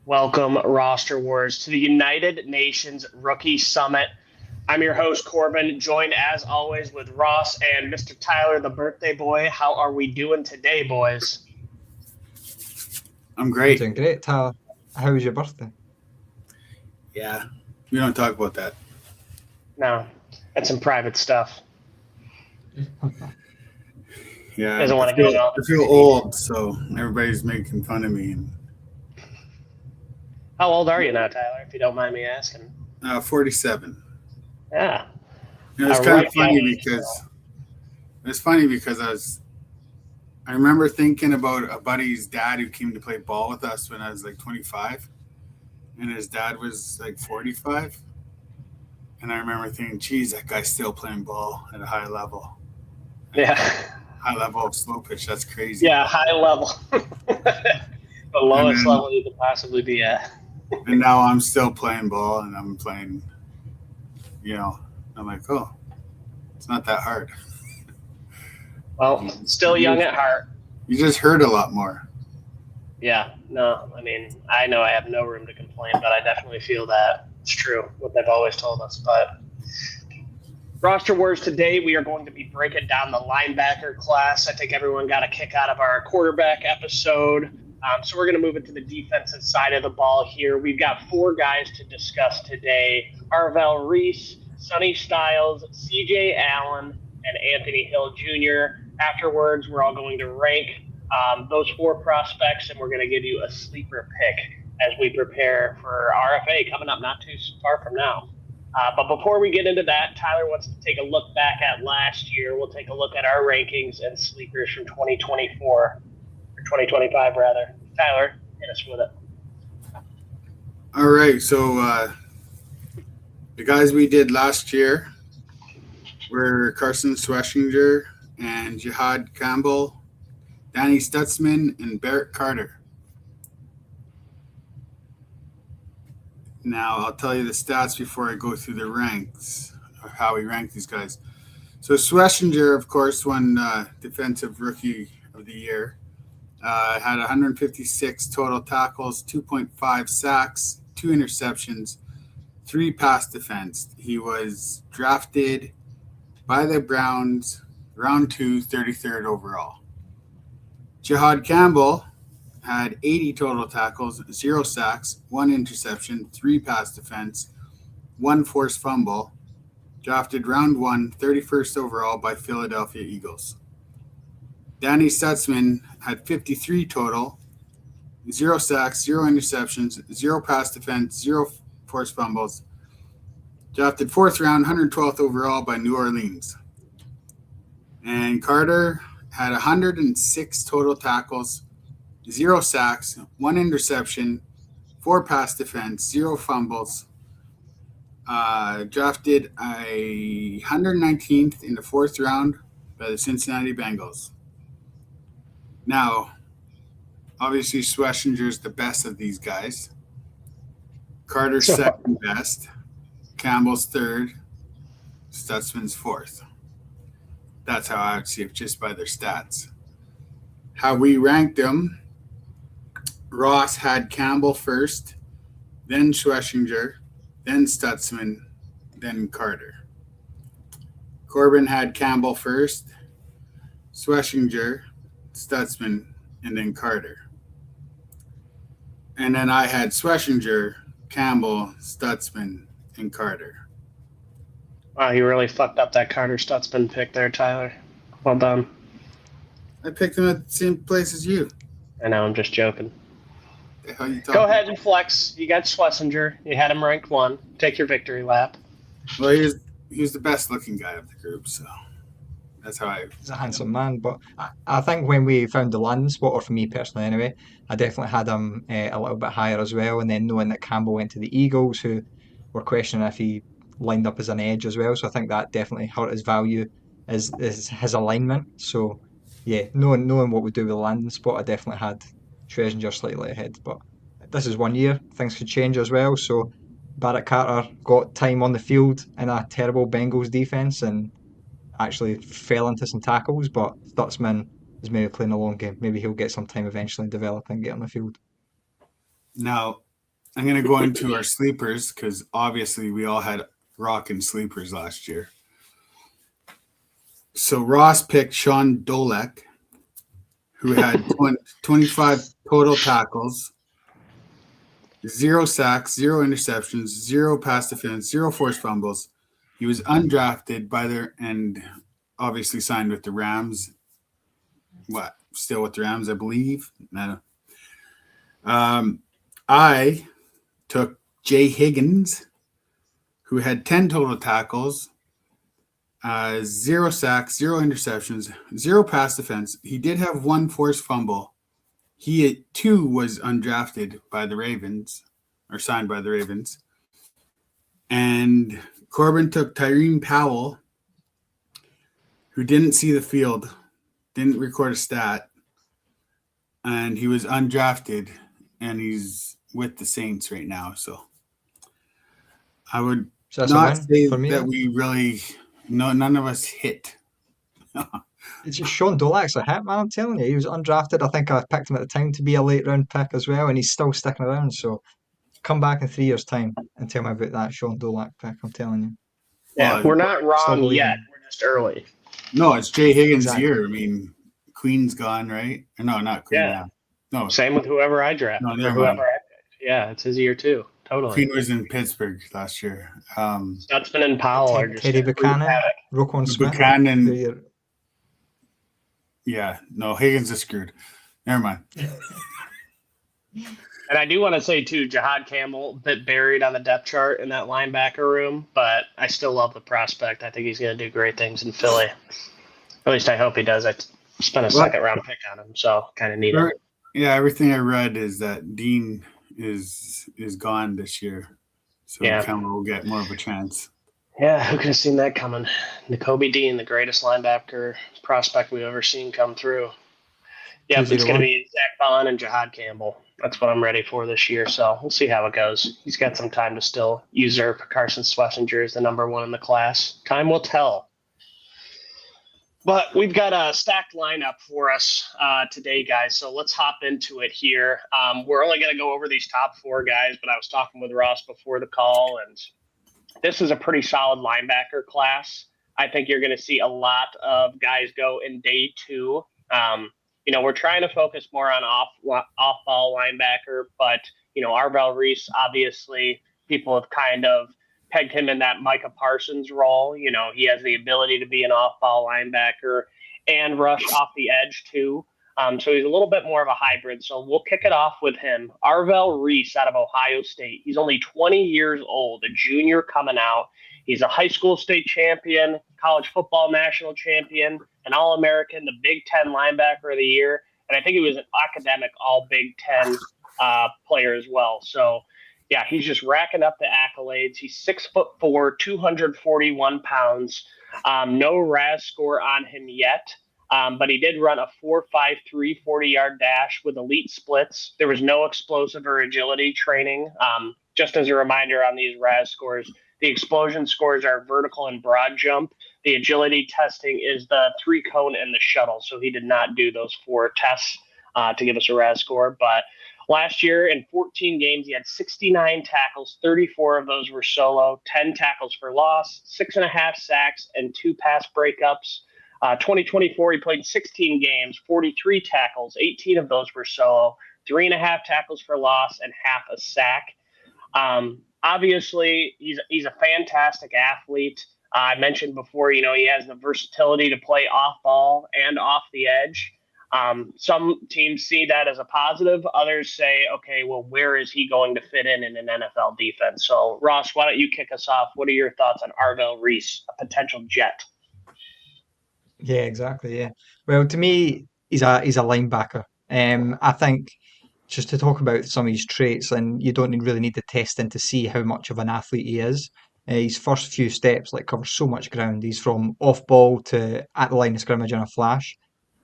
Welcome, Roster Wars, to the United Nations Rookie Summit. I'm your host, Corbin, joined as always with Ross and Mr. Tyler, the birthday boy. How are we doing today, boys? I'm I'm great. doing great, Tyler. How was your birthday? Yeah, we don't talk about that. No, that's some private stuff. Yeah, Doesn't want I to get feel into all I the feel crazy old, details. so everybody's making fun of me. How old are you now, Tyler, if you don't mind me asking? 47. Yeah, It's a kind ripe of young funny age because still. I remember thinking about a buddy's dad who came to play ball with us when I was like 25, and his dad was like 45, and I remember thinking, "Geez, that guy's still playing ball at a Yeah, high level of slow pitch. That's crazy." yeah, high level. The And lowest then level you could possibly be at. and now I'm still playing ball, and I'm playing. You know, I'm like, oh, it's not that hard. Well, still young at heart. You just heard a lot more. Yeah, no, I mean, I know I have no room to complain, but I definitely feel that it's true what they've always told us. But roster words today, we are going to be breaking down the linebacker class. I think everyone got a kick out of our quarterback episode. So we're going to move it to the defensive side of the ball here. We've got four guys to discuss today: Arvell Reese, Sonny Styles, C.J. Allen, and Anthony Hill Jr. Afterwards, we're all going to rank those four prospects, and we're going to give you a sleeper pick as we prepare for RFA coming up not too far from now. But before we get into that, Tyler wants to take a look back at last year. We'll take a look at our rankings and sleepers from 2024, or 2025 rather. Tyler, hit us with it. All right, so the guys we did last year were Carson Schweschinger and Jihad Campbell, Danny Stutzman, and Barrett Carter. Now, I'll tell you the stats before I go through the ranks, or how we rank these guys. So, Schweschinger, of course, won Defensive Rookie of the Year. Had 156 total tackles, 2.5 sacks, 2 interceptions, 3 pass defense. He was drafted by the Browns, round 2, 33rd overall. Jihad Campbell had 80 total tackles, 0 sacks, 1 interception, 3 pass defense, 1 forced fumble. Drafted round 1, 31st overall by Philadelphia Eagles. Danny Stutzman had 53 total, 0 sacks, 0 interceptions, 0 pass defense, 0 forced fumbles. Drafted 4th round, 112th overall by New Orleans. And Carter had 106 total tackles, 0 sacks, 1 interception, 4 pass defense, 0 fumbles. Drafted 119th in the 4th round by the Cincinnati Bengals. Now, obviously, Schweschinger's the best of these guys. Carter's So, second best. Campbell's third. Stutzman's fourth. That's how I would see it just by their stats. How we ranked them: Ross had Campbell first, then Schweschinger, then Stutzman, then Carter. Corbin had Campbell first, Schweschinger, Stutzman, and then Carter. And then I had Schweschinger, Campbell, Stutzman, and Carter. wow, you really fucked up that Carter Stutzman pick there, Tyler. Well done. I picked them at the same place as you. I know, I'm just joking. The hell you talking Go ahead and flex. You got Schlesinger. You had him ranked 1. Take your victory lap. Well, he was the best looking guy of the group, so that's how I. He's a handsome man, but I think when we found the landing spot, or for me personally anyway, I definitely had him a little bit higher as well. And then knowing that Campbell went to the Eagles, who were questioning if he lined up as an edge as well, so I think that definitely hurt his value as his alignment. So yeah, knowing what we do with the landing spot, I definitely had Schlesinger slightly ahead. But this is 1 year; things could change as well. So Barrett Carter got time on the field in a terrible Bengals defense and actually fell into some tackles, but Stutzman is maybe playing a long game. Maybe he'll get some time eventually and develop and get on the field. Now, I'm going to go into our sleepers because obviously we all had rockin' sleepers last year. So Ross picked Sean Dolek, who had 25 total tackles, 0 sacks, 0 interceptions, 0 pass defense, 0 forced fumbles. He was undrafted and obviously signed with the Rams. Still with the Rams, I believe. I took Jay Higgins, who had 10 total tackles, 0 sacks, 0 interceptions, 0 pass defense. He did have 1 forced fumble. He too was undrafted by the Ravens, or signed by the Ravens. And Corbin took Tyreen Powell, who didn't see the field, didn't record a stat, and he was undrafted, and he's with the Saints right now. So I would not say that we really, none of us hit. It's just Sean Dolak's a hit, man. I'm telling you, he was undrafted. I think I picked him at the time to be a late round pick as well, and he's still sticking around. So come back in 3 years' time and tell me about that Sean Dolak pick. I'm telling you. Yeah, we're not wrong yet. We're just early. No, it's Jay Higgins' year. I mean, Queen's gone, right? No, not Queen. Yeah. No. Same with whoever I draft. No, whoever I picked. Yeah, it's his year too. Totally. Queen was in Pittsburgh last year. Stutzman and Powell are just Teddy Buchanan, Roquan Smith. Buchanan. Yeah, no, Higgins is screwed. Never mind. And I do want to say, too, Jihad Campbell, a bit buried on the depth chart in that linebacker room, but I still love the prospect. I think he's going to do great things in Philly. At least I hope he does. I spent a second-round pick on him, so kind of need him. Yeah, everything I read is that Dean is gone this year, so Campbell will get more of a chance. Yeah, who could have seen that coming? Nakobe Dean, the greatest linebacker prospect we've ever seen come through. Yeah, it's going to be Zach Bond and Jihad Campbell. That's what I'm ready for this year, so we'll see how it goes. He's got some time to still usurp Carson Schlesinger as the number 1 in the class. Time will tell. But we've got a stacked lineup for us today, guys, so let's hop into it here. We're only going to go over these top 4 guys, but I was talking with Ross before the call, and this is a pretty solid linebacker class. I think you're going to see a lot of guys go in day 2. We're trying to focus more on off-ball linebacker, but, Arvell Reese, obviously, people have kind of pegged him in that Micah Parsons role. He has the ability to be an off-ball linebacker and rush off the edge, too. So he's a little bit more of a hybrid. So we'll kick it off with him. Arvell Reese out of Ohio State. He's only 20 years old, a junior coming out. He's a high school state champion, college football national champion, an All-American, the Big Ten linebacker of the year. And I think he was an academic All-Big Ten player as well. So, yeah, he's just racking up the accolades. He's 6'4", 241 pounds. No RAS score on him yet. But he did run a 4.53 40-yard dash with elite splits. There was no explosive or agility training. Just as a reminder on these RAS scores, the explosion scores are vertical and broad jump. The agility testing is the 3-cone and the shuttle. So he did not do those 4 tests to give us a RAS score. But last year in 14 games, he had 69 tackles. 34 of those were solo, 10 tackles for loss, 6.5 sacks, and 2 pass breakups. 2024, he played 16 games, 43 tackles, 18 of those were solo, 3.5 tackles for loss, and half a sack. Obviously, he's a fantastic athlete. I mentioned before, he has the versatility to play off ball and off the edge. Some teams see that as a positive. Others say, okay, well, where is he going to fit in an NFL defense? So, Ross, why don't you kick us off? What are your thoughts on Arvell Reese, a potential Jet? Yeah, exactly. Yeah. Well, to me, he's a linebacker. I think just to talk about some of his traits, and you don't really need the testing to see how much of an athlete he is. His first few steps cover so much ground. He's from off ball to at the line of scrimmage in a flash.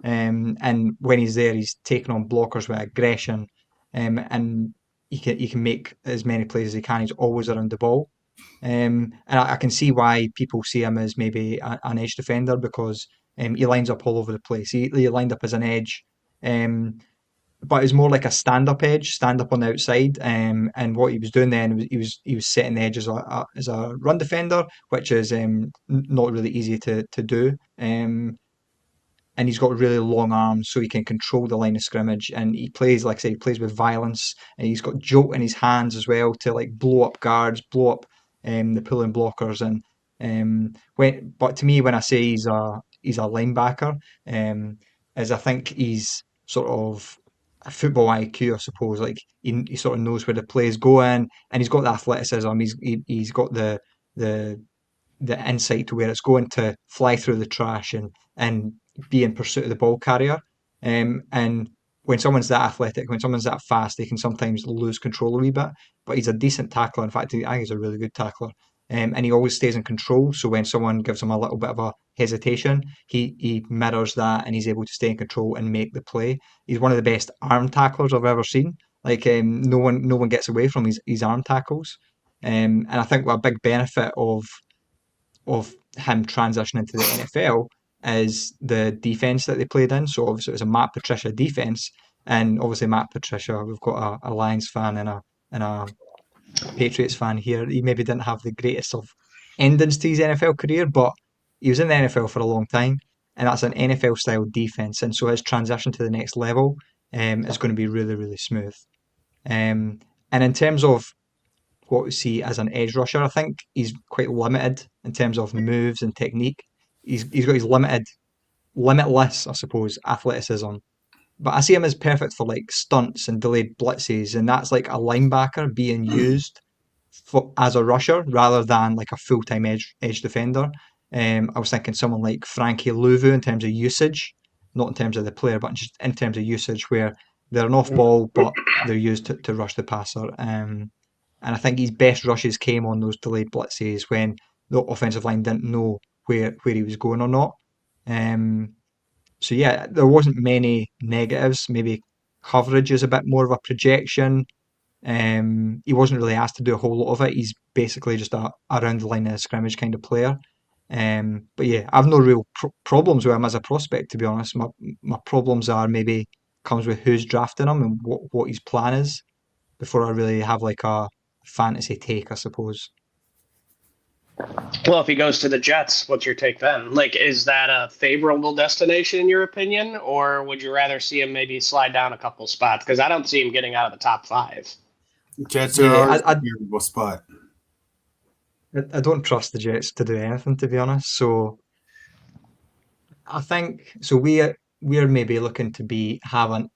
And when he's there, he's taking on blockers with aggression. And he can make as many plays as he can. He's always around the ball. And I can see why people see him as maybe an edge defender because he lines up all over the place. He lined up as an edge but it's more like a stand-up edge, stand up on the outside. And what he was doing then was he was setting the edge as a run defender, which is not really easy to do. And he's got really long arms, so he can control the line of scrimmage. And he plays, like I said, he plays with violence, and he's got jolt in his hands as well to like blow up guards, blow up the pulling blockers. And but to me, when I say he's a linebacker, is I think he's sort of a football IQ, I suppose. Like he sort of knows where the play is going, and he's got the athleticism. He's got the the insight to where it's going to fly through the trash and be in pursuit of the ball carrier. And when someone's that athletic, when someone's that fast, they can sometimes lose control a wee bit. But he's a decent tackler. In fact, I think he's a really good tackler. And he always stays in control. So when someone gives him a little bit of a hesitation, he mirrors that and he's able to stay in control and make the play. He's one of the best arm tacklers I've ever seen. Like no one gets away from his arm tackles. And I think what a big benefit of him transitioning to the NFL is the defense that they played in. So obviously it was a Matt Patricia defense, and obviously Matt Patricia, we've got a Lions fan and a Patriots fan here. He maybe didn't have the greatest of endings to his NFL career, but he was in the NFL for a long time, and that's an NFL style defense. And so his transition to the next level is going to be really, really smooth. And in terms of what we see as an edge rusher, I think he's quite limited in terms of moves and technique. He's got his limitless, I suppose, athleticism. But I see him as perfect for like stunts and delayed blitzes, and that's like a linebacker being used as a rusher rather than like a full time edge defender. I was thinking someone like Frankie Louvu in terms of usage, not in terms of the player, but just in terms of usage, where they're an off ball, but they're used to rush the passer. And I think his best rushes came on those delayed blitzes when the offensive line didn't know where he was going or not. Um, so yeah, there wasn't many negatives. Maybe coverage is a bit more of a projection. He wasn't really asked to do a whole lot of it. He's basically just a around the line of scrimmage kind of player. But yeah, I've no real problems with him as a prospect, to be honest. My problems are maybe comes with who's drafting him and what his plan is before I really have like a fantasy take, I suppose. Well, if he goes to the Jets, what's your take then? Like, is that a favorable destination in your opinion, or would you rather see him maybe slide down a couple spots? Because I don't see him getting out of the top five. Jets are Yeah, always a favorable spot. I don't trust the Jets to do anything, to be honest. So I think so. We're maybe looking to be having.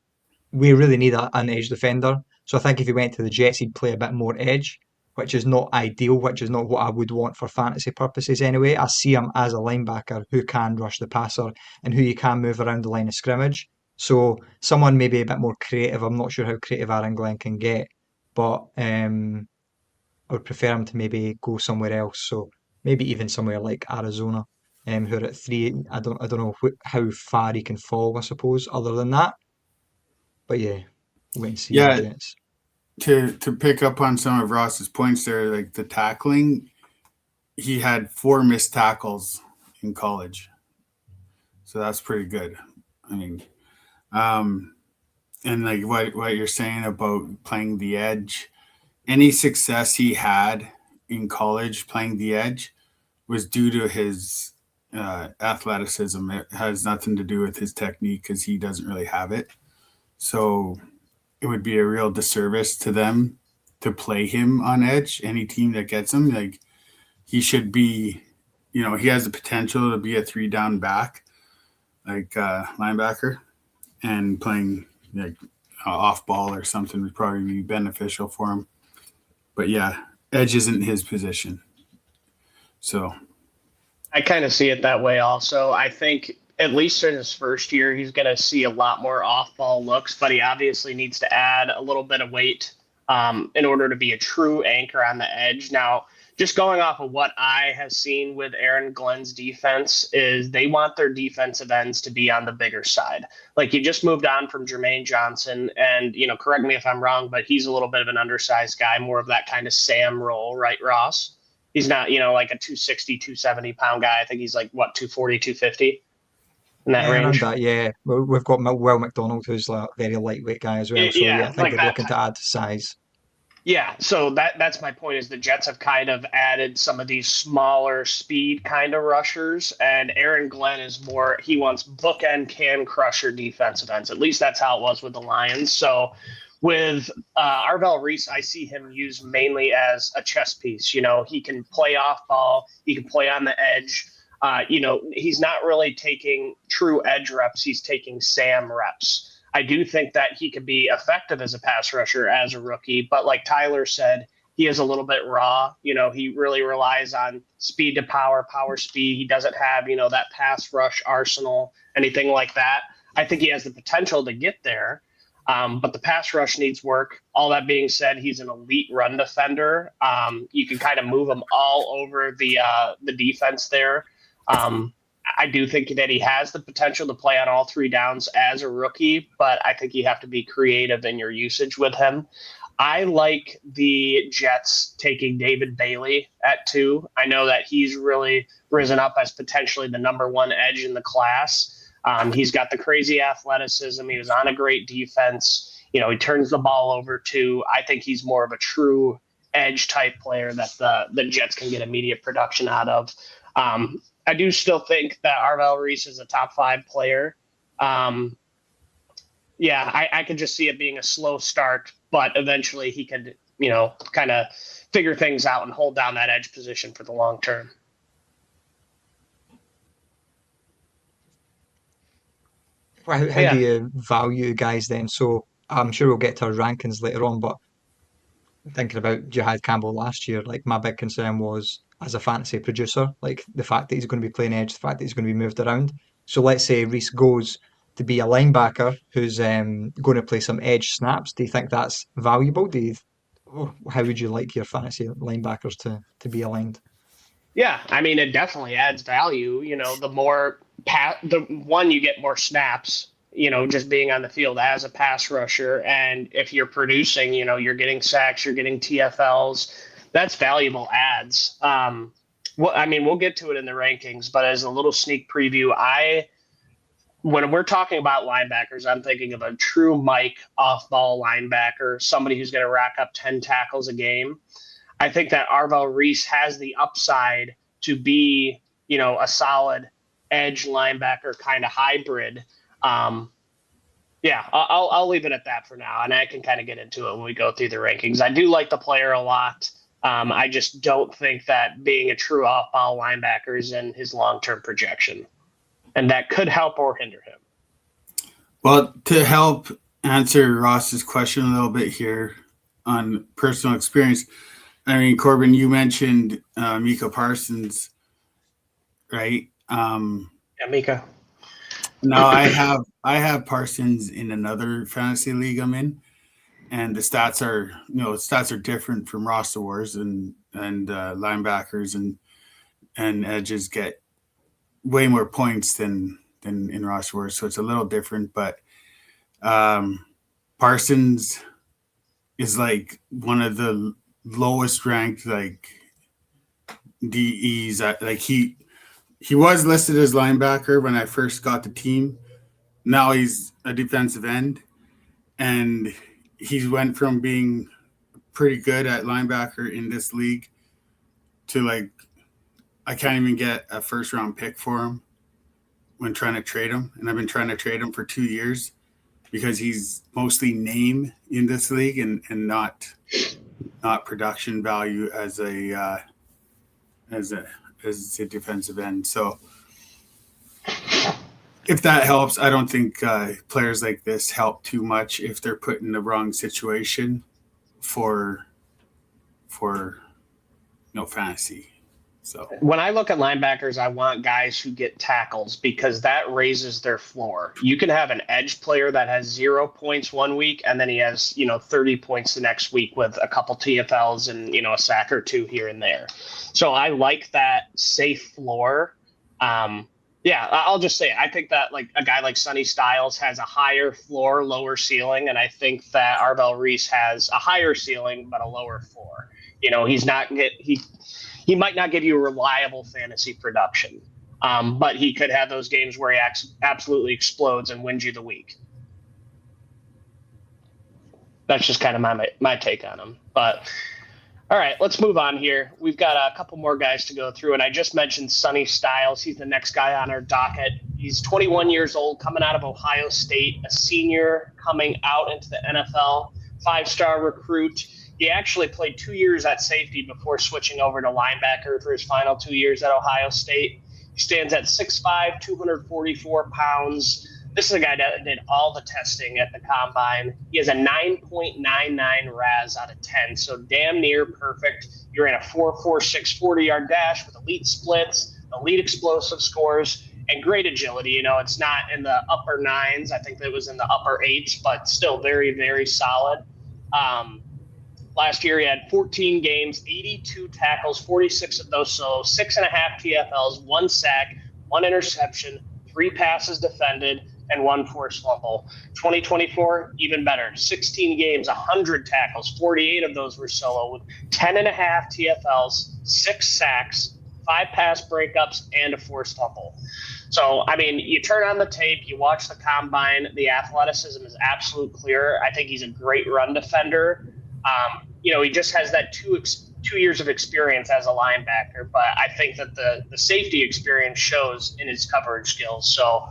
We really need an edge defender. So I think if he went to the Jets, he'd play a bit more edge, which is not ideal, which is not what I would want for fantasy purposes anyway. I see him as a linebacker who can rush the passer and who you can move around the line of scrimmage. So someone maybe a bit more creative. I'm not sure how creative Aaron Glenn can get, but I would prefer him to maybe go somewhere else. So maybe even somewhere like Arizona, who are at three. I don't know how far he can fall, I suppose, other than that. But yeah, wait and see on the Yeah, Jets. to pick up on some of Ross's points there, like the tackling, he had 4 missed tackles in college, so that's pretty good. I mean, um, and like what you're saying about playing the edge, any success he had in college playing the edge was due to his athleticism. It has nothing to do with his technique because he doesn't really have it. So it would be a real disservice to them to play him on edge. Any team that gets him, like he should be, he has the potential to be a 3 down back, like linebacker, and playing like off ball or something would probably be beneficial for him. But yeah, edge isn't his position. So I kind of see it that way also. I think at least in his first year, he's going to see a lot more off ball looks, but he obviously needs to add a little bit of weight in order to be a true anchor on the edge. Now, just going off of what I have seen with Aaron Glenn's defense is they want their defensive ends to be on the bigger side. Like you just moved on from Jermaine Johnson and, correct me if I'm wrong, but he's a little bit of an undersized guy, more of that kind of Sam role, right, Ross? He's not, like a 260, 270 pound guy. I think he's like, what, 240, 250? in that Around range. that, yeah. We've got Will McDonald, who's like a very lightweight guy as well. So yeah, Yeah, I think like they're that. looking to add size. Yeah, so that's my point is the Jets have kind of added some of these smaller speed kind of rushers, and Aaron Glenn is more he wants bookend can crusher defensive ends. At least that's how it was with the Lions. So with Arvell Reese, I see him used mainly as a chess piece. You know, he can play off ball, he can play on the edge. You know, he's not really taking true edge reps; he's taking Sam reps. I do think that he could be effective as a pass rusher as a rookie, but like Tyler said, he is a little bit raw. You know, he really relies on speed to power, power speed. He doesn't have, you know, that pass rush arsenal, anything like that. I think he has the potential to get there, but the pass rush needs work. All that being said, he's an elite run defender. You can kind of move him all over the defense there. I do think that he has the potential to play on all three downs as a rookie, but I think you have to be creative in your usage with him. I like the Jets taking David Bailey at 2. I know that he's really risen up as potentially the number 1 edge in the class. He's got the crazy athleticism. He was on a great defense. You know, he turns the ball over too. I think he's more of a true edge type player that the Jets can get immediate production out of. I do still think that Arvell Reese is a top 5 player. I could just see it being a slow start, but eventually he could, you know, kind of figure things out and hold down that edge position for the long term. How do you value guys then? So I'm sure we'll get to our rankings later on, but thinking about Jihad Campbell last year, like my big concern was as a fantasy producer, like the fact that he's going to be playing edge, the fact that he's going to be moved around. So let's say Reese goes to be a linebacker who's going to play some edge snaps. Do you think that's valuable? How would you like your fantasy linebackers to be aligned? Yeah, I mean, it definitely adds value. You know, the one you get more snaps, you know, just being on the field as a pass rusher. And if you're producing, you know, you're getting sacks, you're getting TFLs, that's valuable ads. Well, I mean, we'll get to it in the rankings, but as a little sneak preview, when we're talking about linebackers, I'm thinking of a true Mike off-ball linebacker, somebody who's going to rack up 10 tackles a game. I think that Arvell Reese has the upside to be, you know, a solid edge linebacker kind of hybrid. I'll leave it at that for now, and I can kind of get into it when we go through the rankings. I do like the player a lot. I just don't think that being a true off-ball linebacker is in his long-term projection, and that could help or hinder him. Well, to help answer Ross's question a little bit here on personal experience, I mean, Corbin, you mentioned Micah Parsons, right? Micah. Now I have Parsons in another fantasy league I'm in, and the stats are different from roster wars and linebackers and edges get way more points than in roster wars, so it's a little different. But Parsons is like one of the lowest ranked like DEs. Like he was listed as linebacker when I first got the team. Now he's a defensive end, and he went from being pretty good at linebacker in this league to like I can't even get a first round pick for him when trying to trade him, and I've been trying to trade him for 2 years because he's mostly name in this league and not production value as a defensive end. So if that helps, I don't think players like this help too much if they're put in the wrong situation for fantasy. So when I look at linebackers, I want guys who get tackles because that raises their floor. You can have an edge player that has 0 points 1 week, and then he has, 30 points the next week with a couple TFLs and, a sack or 2 here and there. So I like that safe floor. I'll just say it. I think that like a guy like Sonny Styles has a higher floor, lower ceiling, and I think that Arvell Reese has a higher ceiling but a lower floor. He might not give you a reliable fantasy production. But he could have those games where he absolutely explodes and wins you the week. That's just kind of my take on him. But all right, let's move on here. We've got a couple more guys to go through, and I just mentioned Sonny Styles. He's the next guy on our docket. He's 21 years old, coming out of Ohio State, a senior coming out into the NFL, 5-star recruit. He actually played 2 years at safety before switching over to linebacker for his final 2 years at Ohio State. He stands at 6'5", 244 pounds. This is a guy that did all the testing at the combine. He has a 9.99 RAS out of 10, so damn near perfect. He ran a 4.46 40-yard dash with elite splits, elite explosive scores, and great agility. You know, it's not in the upper nines. I think that was in the upper eights, but still very, very solid. Last year, he had 14 games, 82 tackles, 46 of those solos, 6.5 TFLs, 1 sack, 1 interception, 3 passes defended, and 1 forced fumble. 2024, even better. 16 games, 100 tackles, 48 of those were solo, with 10.5 TFLs, 6 sacks, 5 pass breakups, and a forced fumble. So, I mean, you turn on the tape, you watch the combine, the athleticism is absolute clear. I think he's a great run defender. You know, he just has that 2 years of experience as a linebacker, but I think that the safety experience shows in his coverage skills. So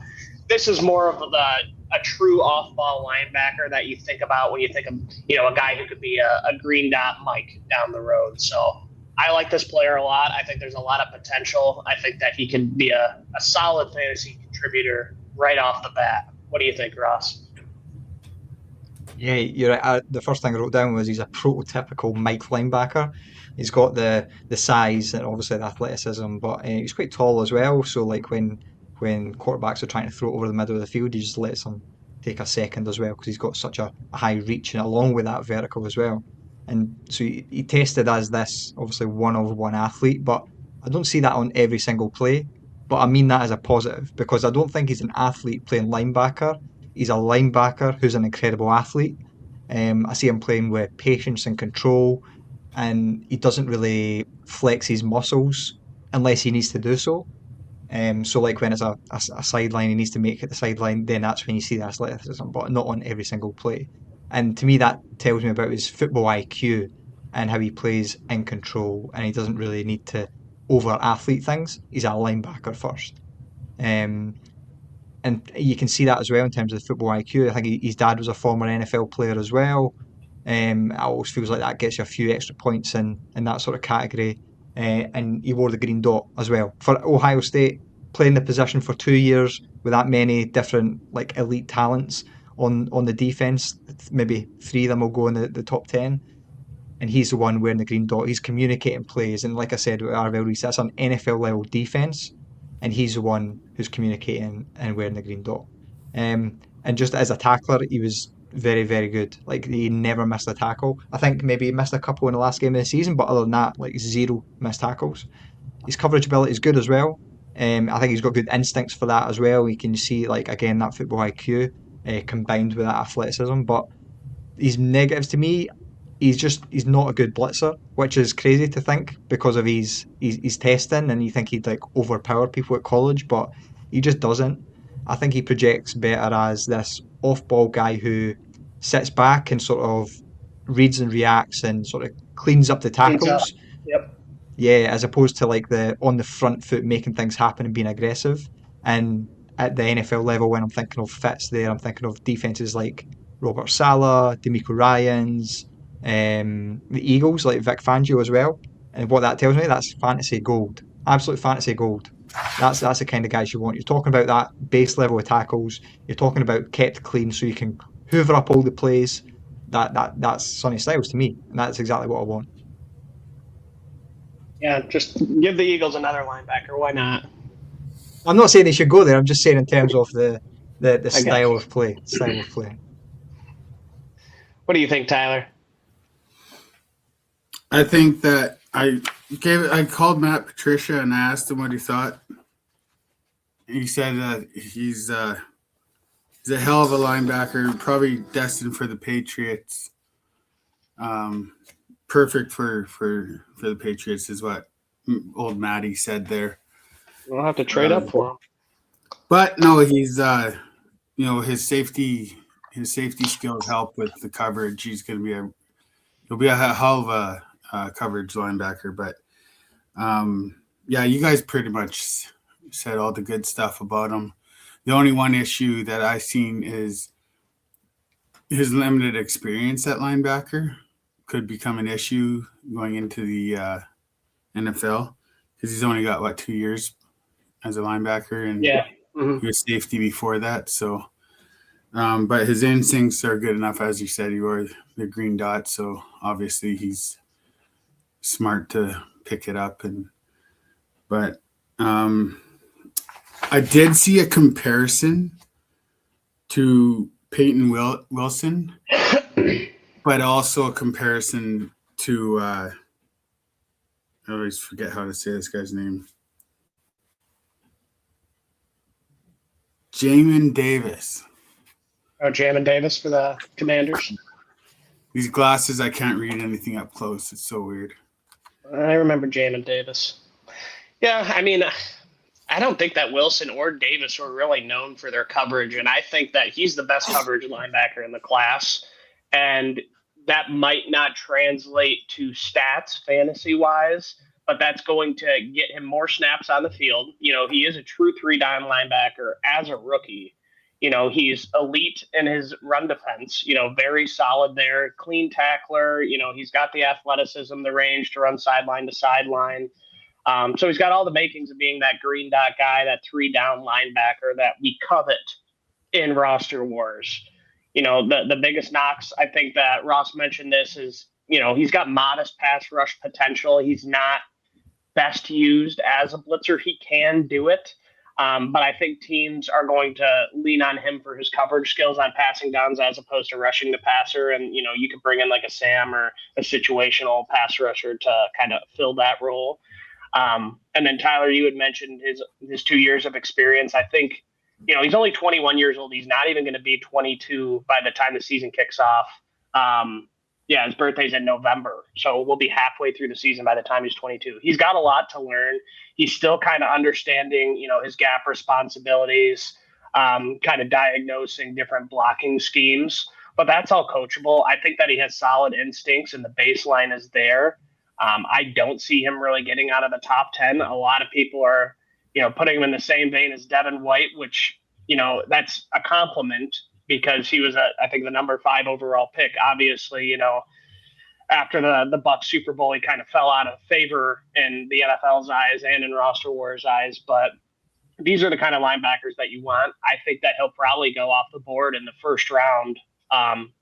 this is more of a true off-ball linebacker that you think about when you think of, you know, a guy who could be a green dot Mike down the road. So I like this player a lot. I think there's a lot of potential. I think that he can be a solid fantasy contributor right off the bat. What do you think, Ross? Yeah, you're right. The first thing I wrote down was he's a prototypical Mike linebacker. He's got the size and obviously the athleticism, but he's quite tall as well. So like when quarterbacks are trying to throw it over the middle of the field, he just lets them take a second as well because he's got such a high reach and along with that vertical as well. And so he tested as this obviously one-of-one athlete, but I don't see that on every single play. But I mean that as a positive because I don't think he's an athlete playing linebacker. He's a linebacker who's an incredible athlete. I see him playing with patience and control, and he doesn't really flex his muscles unless he needs to do so. So like when it's a sideline, he needs to make it the sideline, then that's when you see the athleticism, but not on every single play. And to me, that tells me about his football IQ and how he plays in control, and he doesn't really need to over athlete things. He's a linebacker first. Um, and you can see that as well in terms of football IQ. I think his dad was a former NFL player as well. It always feels like that gets you a few extra points in that sort of category. And he wore the green dot as well for Ohio State, playing the position for 2 years with that many different like elite talents on the defense. Maybe 3 of them will go in the top 10, and he's the one wearing the green dot. He's communicating plays, and like I said with Arvell Reese, that's an NFL level defense, and he's the one who's communicating and wearing the green dot. And just as a tackler, he was very, very good. Like he never missed a tackle. I think maybe he missed a couple in the last game of the season, but other than that, like 0 missed tackles. His coverage ability is good as well. I think he's got good instincts for that as well. You can see like again that football IQ combined with that athleticism. But his negatives to me, he's not a good blitzer, which is crazy to think because of his testing, and you think he'd like overpower people at college, but he just doesn't. I think he projects better as this off-ball guy who sits back and sort of reads and reacts and sort of cleans up the tackles. Yep. Yeah, as opposed to like the on the front foot making things happen and being aggressive. And at the NFL level, when I'm thinking of fits there, I'm thinking of defenses like Robert Saleh, D'Amico Ryans, the Eagles like Vic Fangio as well. And what that tells me, that's fantasy gold, absolute fantasy gold. That's the kind of guys you want. You're talking about that base level of tackles. You're talking about kept clean, so you can hoover up all the plays. That's Sonny Styles to me, and that's exactly what I want. Yeah, just give the Eagles another linebacker. Why not? I'm not saying they should go there. I'm just saying in terms of the style of play. Style of play. What do you think, Tyler? I think that I called Matt Patricia and asked him what he thought. He said he's a hell of a linebacker, probably destined for the Patriots. Perfect for the Patriots is what old Matty said there. We'll have to trade up for him. But no, he's his safety skills help with the coverage. He'll be a hell of a coverage linebacker. But you guys pretty much said all the good stuff about him. The only one issue that I've seen is his limited experience at linebacker could become an issue going into the NFL because he's only got 2 years as a linebacker, and he was safety before that. So, but his instincts are good enough, as you said. He wore the green dot, so obviously he's smart to pick it up. But I did see a comparison to Peyton Wilson, but also a comparison to I always forget how to say this guy's name. Jamin Davis. Oh, Jamin Davis for the Commanders. These glasses, I can't read anything up close. It's so weird. I remember Jamin Davis. Yeah, I mean, I don't think that Wilson or Davis were really known for their coverage, and I think that he's the best coverage linebacker in the class, and that might not translate to stats fantasy-wise, but that's going to get him more snaps on the field. He is a true three-down linebacker as a rookie. He's elite in his run defense, very solid there, clean tackler. He's got the athleticism, the range to run sideline to sideline. So he's got all the makings of being that green dot guy, that three-down linebacker that we covet in roster wars. The biggest knocks, I think that Ross mentioned this, is, he's got modest pass rush potential. He's not best used as a blitzer. He can do it. But I think teams are going to lean on him for his coverage skills on passing downs as opposed to rushing the passer. And, you could bring in like a Sam or a situational pass rusher to kind of fill that role. And then Tyler, you had mentioned his 2 years of experience. I think, he's only 21 years old. He's not even going to be 22 by the time the season kicks off. His birthday's in November, so we'll be halfway through the season by the time he's 22. He's got a lot to learn. He's still kind of understanding, his gap responsibilities, kind of diagnosing different blocking schemes, but that's all coachable. I think that he has solid instincts and the baseline is there. I don't see him really getting out of the top 10. A lot of people are, putting him in the same vein as Devin White, which, that's a compliment because he was, I think, the number 5 overall pick. Obviously, after the Bucs Super Bowl, he kind of fell out of favor in the NFL's eyes and in roster wars' eyes. But these are the kind of linebackers that you want. I think that he'll probably go off the board in the first round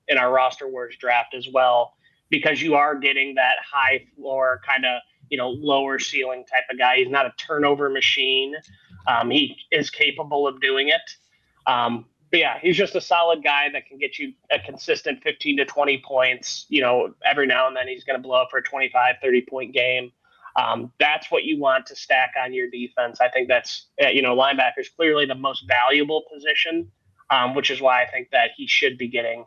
in our roster wars draft as well, because you are getting that high floor kind of, lower ceiling type of guy. He's not a turnover machine. He is capable of doing it. But yeah, he's just a solid guy that can get you a consistent 15 to 20 points. Every now and then he's going to blow up for a 25, 30-point game. That's what you want to stack on your defense. I think that's, linebacker is clearly the most valuable position, which is why I think that he should be getting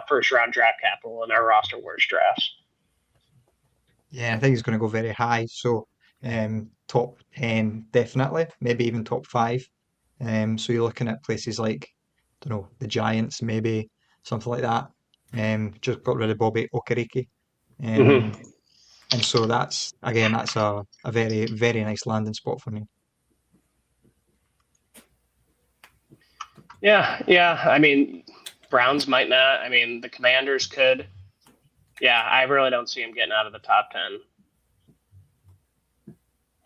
first-round draft capital in our roster wars drafts. Yeah, I think he's going to go very high. So top 10, definitely, maybe even top 5. So you're looking at places like, I don't know, the Giants, maybe something like that. Just got rid of Bobby Okereke. And so that's a very, very nice landing spot for me. Yeah. I mean, Browns might not. I mean, the Commanders could. Yeah, I really don't see him getting out of the top 10.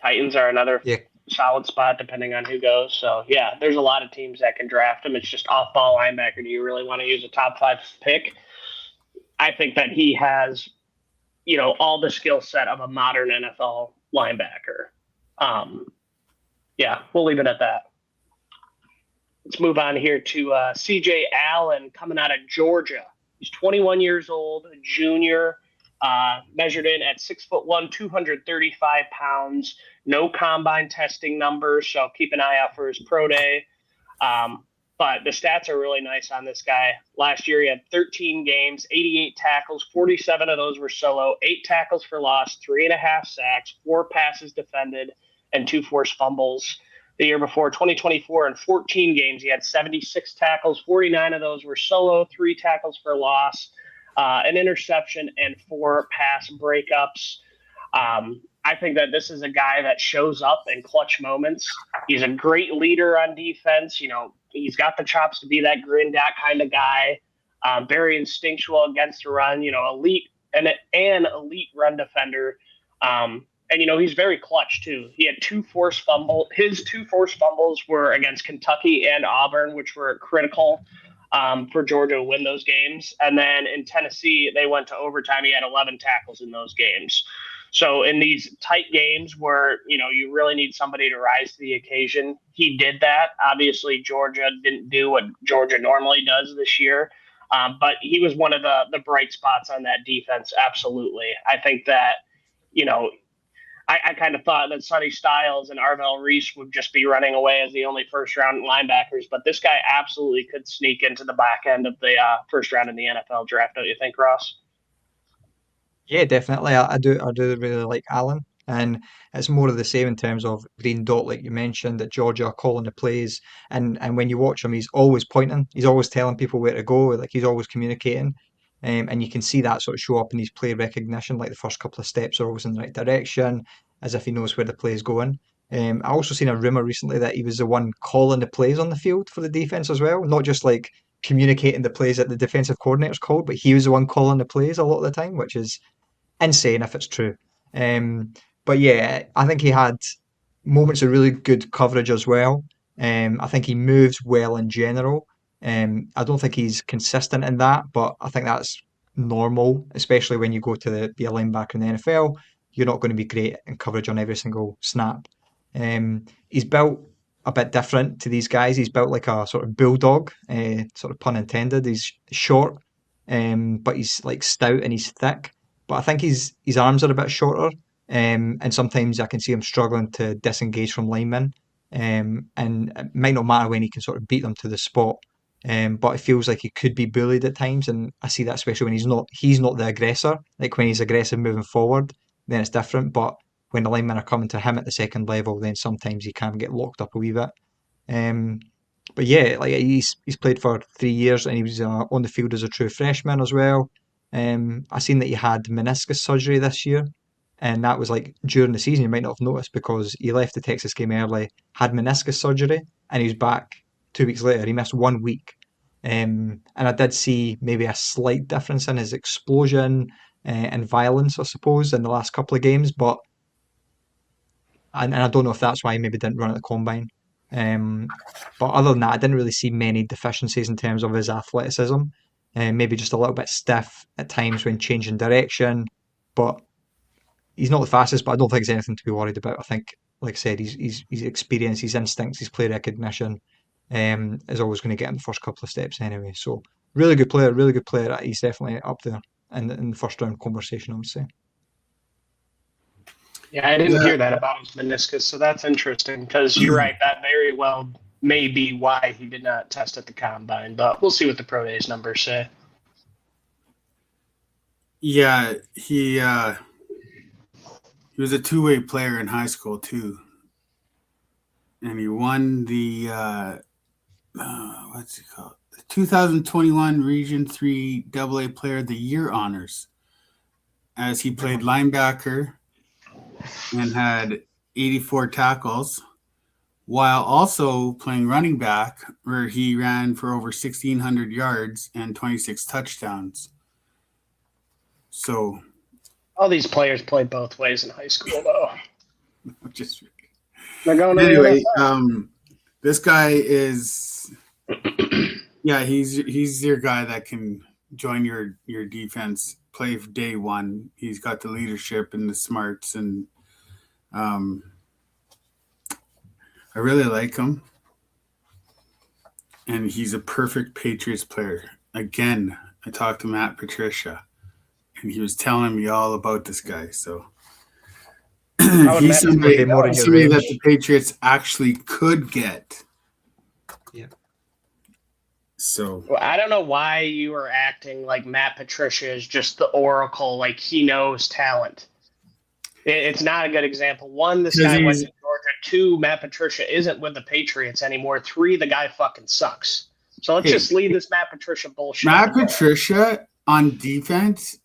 Titans are another solid spot depending on who goes. So, yeah, there's a lot of teams that can draft him. It's just off-ball linebacker. Do you really want to use a top 5 pick? I think that he has, all the skill set of a modern NFL linebacker. We'll leave it at that. Let's move on here to C.J. Allen coming out of Georgia. He's 21 years old, a junior, measured in at 6'1", 235 pounds. No combine testing numbers, so keep an eye out for his pro day. But the stats are really nice on this guy. Last year, he had 13 games, 88 tackles, 47 of those were solo, 8 tackles for loss, 3.5 sacks, 4 passes defended, and 2 forced fumbles. The year before, 2024, in 14 games, he had 76 tackles. 49 of those were solo, 3 tackles for loss, an interception, and 4 pass breakups. I think that this is a guy that shows up in clutch moments. He's a great leader on defense. He's got the chops to be that grindak kind of guy. Very instinctual against the run. Elite and an elite run defender. And he's very clutch too. He had 2 forced fumbles. His 2 forced fumbles were against Kentucky and Auburn, which were critical for Georgia to win those games. And then in Tennessee, they went to overtime. He had 11 tackles in those games. So in these tight games where, you really need somebody to rise to the occasion, he did that. Obviously, Georgia didn't do what Georgia normally does this year. But he was one of the bright spots on that defense. Absolutely. I think that, I kind of thought that Sonny Styles and Arvell Reese would just be running away as the only first-round linebackers, but this guy absolutely could sneak into the back end of the first round in the NFL draft, don't you think, Ross? Yeah, definitely. I do really like Allen, and it's more of the same in terms of green dot, like you mentioned, that Georgia are calling the plays, and when you watch him, he's always pointing, he's always telling people where to go, like he's always communicating, and you can see that sort of show up in his play recognition, like the first couple of steps are always in the right direction, as if he knows where the play is going. I also seen a rumor recently that he was the one calling the plays on the field for the defense as well, not just like communicating the plays that the defensive coordinators called, but he was the one calling the plays a lot of the time, which is insane if it's true. But yeah, I think he had moments of really good coverage as well. I think he moves well in general. I don't think he's consistent in that, but I think that's normal, especially when you go to be a linebacker in the NFL. You're not going to be great in coverage on every single snap. He's built a bit different to these guys. He's built like a sort of bulldog, sort of pun intended. He's short, but he's like stout and he's thick. But I think his arms are a bit shorter, and sometimes I can see him struggling to disengage from linemen. And it might not matter when he can sort of beat them to the spot, but it feels like he could be bullied at times, and I see that especially when he's not the aggressor. Like when he's aggressive moving forward, then it's different. But when the linemen are coming to him at the second level, then sometimes he can get locked up a wee bit. Um, but yeah, like he's played for 3 years and he was on the field as a true freshman as well. I seen that he had meniscus surgery this year, and that was like during the season. You might not have noticed because he left the Texas game early, had meniscus surgery, and he was back 2 weeks later. He missed 1 week, and I did see maybe a slight difference in his explosion and violence, I suppose, in the last couple of games. But and I don't know if that's why he maybe didn't run at the combine. But other than that, I didn't really see many deficiencies in terms of his athleticism. Maybe just a little bit stiff at times when changing direction. But he's not the fastest, but I don't think there's anything to be worried about. I think, like I said, his experience, his instincts, his play recognition is always going to get him the first couple of steps anyway. So really good player, really good player. He's definitely up there in the first round conversation, I would say. Yeah, I didn't hear that about his meniscus, so that's interesting because you're right. That very well may be why he did not test at the combine, but we'll see what the pro days numbers say. Yeah, he was a two-way player in high school too, and he won the what's it called? The 2021 Region 3 AA Player of the Year honors, as he played linebacker and had 84 tackles, while also playing running back, where he ran for over 1,600 yards and 26 touchdowns. So, all these players played both ways in high school, though. just They're going anyway. This guy is, yeah, he's your guy that can join your defense, play for day one. He's got the leadership and the smarts, and I really like him. And he's a perfect Patriots player. Again, I talked to Matt Patricia, and he was telling me all about this guy. So he's somebody that the Patriots actually could get. Yeah. So well, I don't know why you are acting like Matt Patricia is just the oracle, like he knows talent. It's not a good example. One, this guy went to Georgia 2, Matt Patricia isn't with the Patriots anymore. 3, the guy fucking sucks. So let's Hey. just leave this Matt Patricia bullshit. Matt Patricia on defense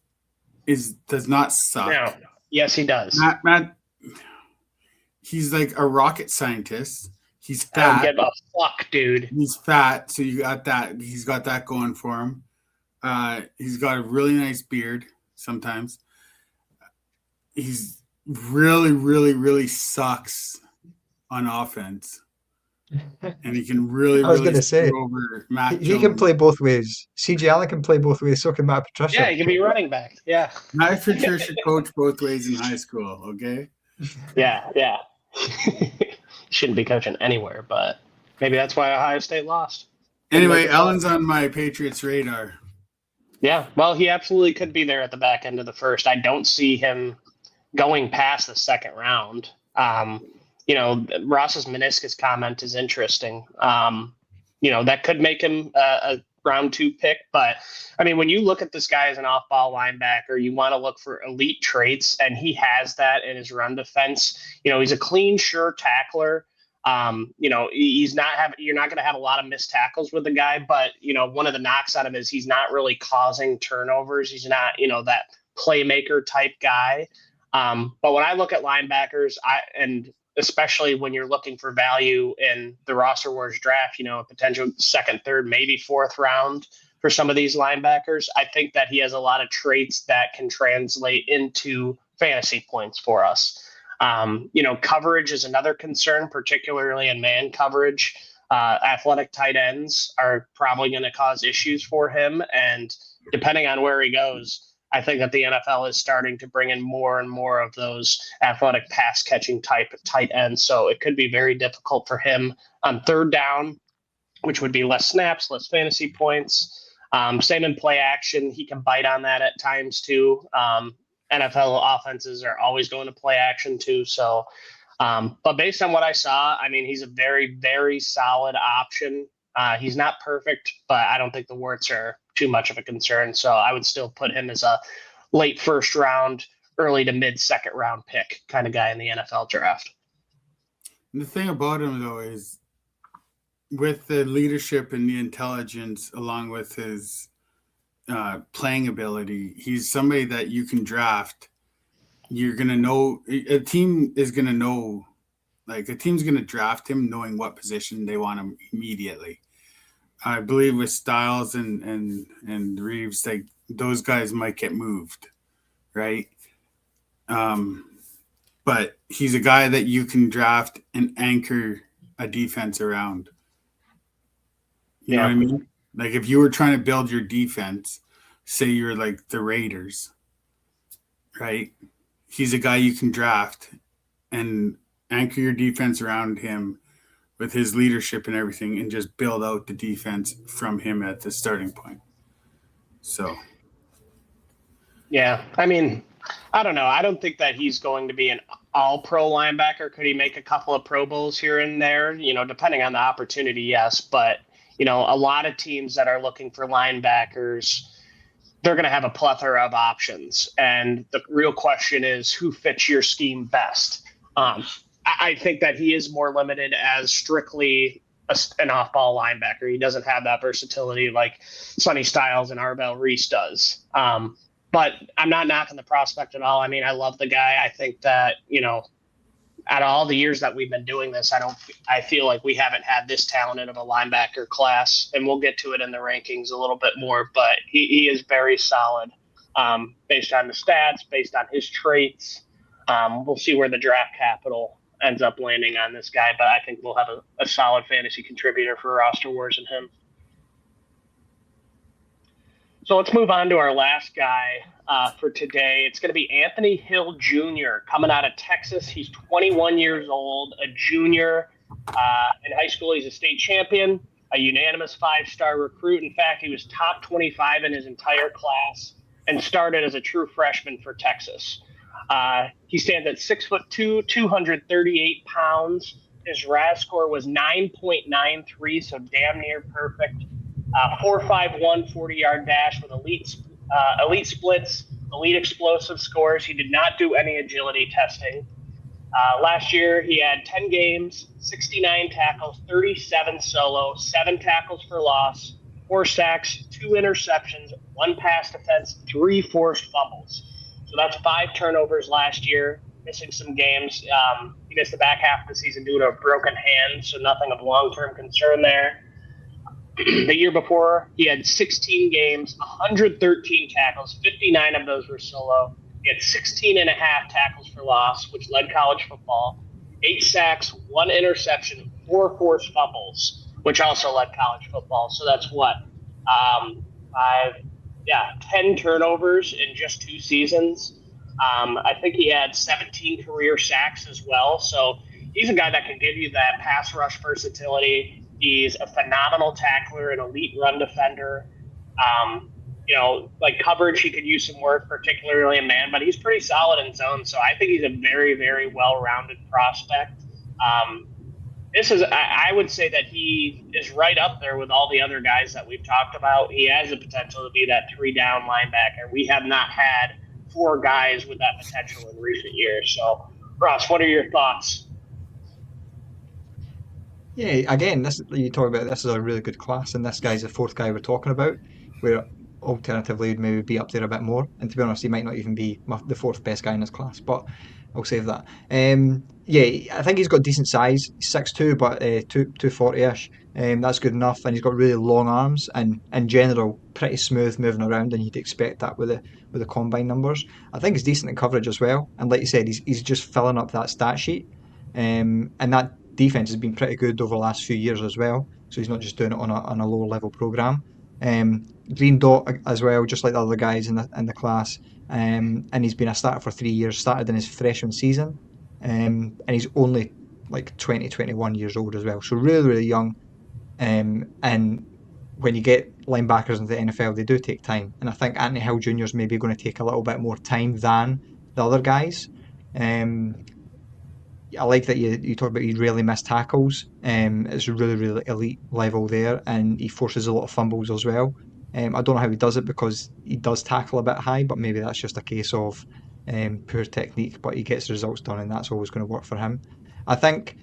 does not suck. No. Yes, he does. Matt, he's like a rocket scientist. He's I don't fat. give a fuck, dude. He's fat, so you got that. He's got that going for him. He's got a really nice beard sometimes. He's really, really, really sucks on offense. And he can really, I was really gonna say, screw over Matt He can Jones. play both ways. CJ Allen can play both ways. So can Matt Patricia. Yeah, he can be running back. Yeah. Matt Patricia coached both ways in high school, okay? Yeah. Shouldn't be coaching anywhere, but maybe that's why Ohio State lost. Anyway, Allen's on my Patriots radar. Yeah, well, he absolutely could be there at the back end of the first. I don't see him going past the second round. Ross's meniscus comment is interesting. That could make him a round 2 pick. But, I mean, when you look at this guy as an off-ball linebacker, you want to look for elite traits, and he has that in his run defense. He's a clean, sure tackler. You're not going to have a lot of missed tackles with the guy, but, one of the knocks on him is he's not really causing turnovers. He's not, that playmaker type guy. But when I look at linebackers, and especially when you're looking for value in the Roster Wars draft, a potential second, third, maybe fourth round for some of these linebackers, I think that he has a lot of traits that can translate into fantasy points for us. Coverage is another concern, particularly in man coverage. Athletic tight ends are probably going to cause issues for him. And depending on where he goes, I think that the NFL is starting to bring in more and more of those athletic pass catching type tight ends. So it could be very difficult for him on third down, which would be less snaps, less fantasy points. Same in play action. He can bite on that at times too. NFL offenses are always going to play action too. So, but based on what I saw, I mean, he's a very, very solid option. He's not perfect, but I don't think the warts are too much of a concern. So I would still put him as a late first round, early to mid second round pick kind of guy in the NFL draft. And the thing about him, though, is with the leadership and the intelligence, along with his playing ability, he's somebody that you can draft. You're going to know, a team is going to know, like a team's going to draft him knowing what position they want him immediately. I believe with Styles and Reeves, like those guys might get moved, right? But he's a guy that you can draft and anchor a defense around. You know what I mean? Like if you were trying to build your defense, say you're like the Raiders, right? He's a guy you can draft and anchor your defense around him with his leadership and everything, and just build out the defense from him at the starting point. So, yeah, I mean, I don't know. I don't think that he's going to be an all-pro linebacker. Could he make a couple of Pro Bowls here and there? Depending on the opportunity, yes. But, a lot of teams that are looking for linebackers, they're going to have a plethora of options. And the real question is who fits your scheme best? I think that he is more limited as strictly an off-ball linebacker. He doesn't have that versatility like Sonny Styles and Arbel Reese does. But I'm not knocking the prospect at all. I mean, I love the guy. I think that, out of all the years that we've been doing this, I feel like we haven't had this talented of a linebacker class, and we'll get to it in the rankings a little bit more, but he is very solid based on the stats, based on his traits. We'll see where the draft capital ends up landing on this guy, but I think we'll have a solid fantasy contributor for Roster Wars in him. So let's move on to our last guy for today. It's going to be Anthony Hill Jr. coming out of Texas. He's 21 years old, a junior. In high school, he's a state champion, a unanimous 5-star recruit. In fact, he was top 25 in his entire class and started as a true freshman for Texas. He stands at 6'2", 238 pounds. His RAS score was 9.93, so damn near perfect. 4.51 40-yard dash with elite splits, elite explosive scores. He did not do any agility testing. Last year, he had 10 games, 69 tackles, 37 solo, 7 tackles for loss, 4 sacks, 2 interceptions, 1 pass defense, 3 forced fumbles. So that's 5 turnovers last year, missing some games. He missed the back half of the season due to a broken hand, so nothing of long-term concern there. The year before, he had 16 games, 113 tackles, 59 of those were solo. He had 16 and a half tackles for loss, which led college football, 8 sacks, 1 interception, 4 forced fumbles, which also led college football. So that's what? 10 turnovers in just 2 seasons. I think he had 17 career sacks as well. So he's a guy that can give you that pass rush versatility. He's a phenomenal tackler, an elite run defender. Like coverage, he could use some work, particularly in man, but he's pretty solid in zone. So I think he's a very, very well-rounded prospect. I would say that he is right up there with all the other guys that we've talked about. He has the potential to be that 3-down linebacker. We have not had 4 guys with that potential in recent years. So, Ross, what are your thoughts? Yeah, again, you talk about this is a really good class, and this guy's the 4th guy we're talking about, where alternatively would maybe be up there a bit more. And to be honest, he might not even be the 4th best guy in his class, but I'll save that. I think he's got decent size. He's 6'2", but 240-ish. That's good enough, and he's got really long arms, and in general, pretty smooth moving around, and you'd expect that with the combine numbers. I think he's decent in coverage as well, and like you said, he's just filling up that stat sheet, and that defense has been pretty good over the last few years as well. So he's not just doing it on a lower level program. Green dot as well, just like the other guys in the class. And he's been a starter for 3 years. Started in his freshman season, and he's only like 20, 21 years old as well. So really, really young. And when you get linebackers into the NFL, they do take time. And I think Anthony Hill Jr. is maybe going to take a little bit more time than the other guys. I like that you talk about he really missed tackles. It's a really, really elite level there, and he forces a lot of fumbles as well. I don't know how he does it because he does tackle a bit high, but maybe that's just a case of poor technique, but he gets results done, and that's always going to work for him. I think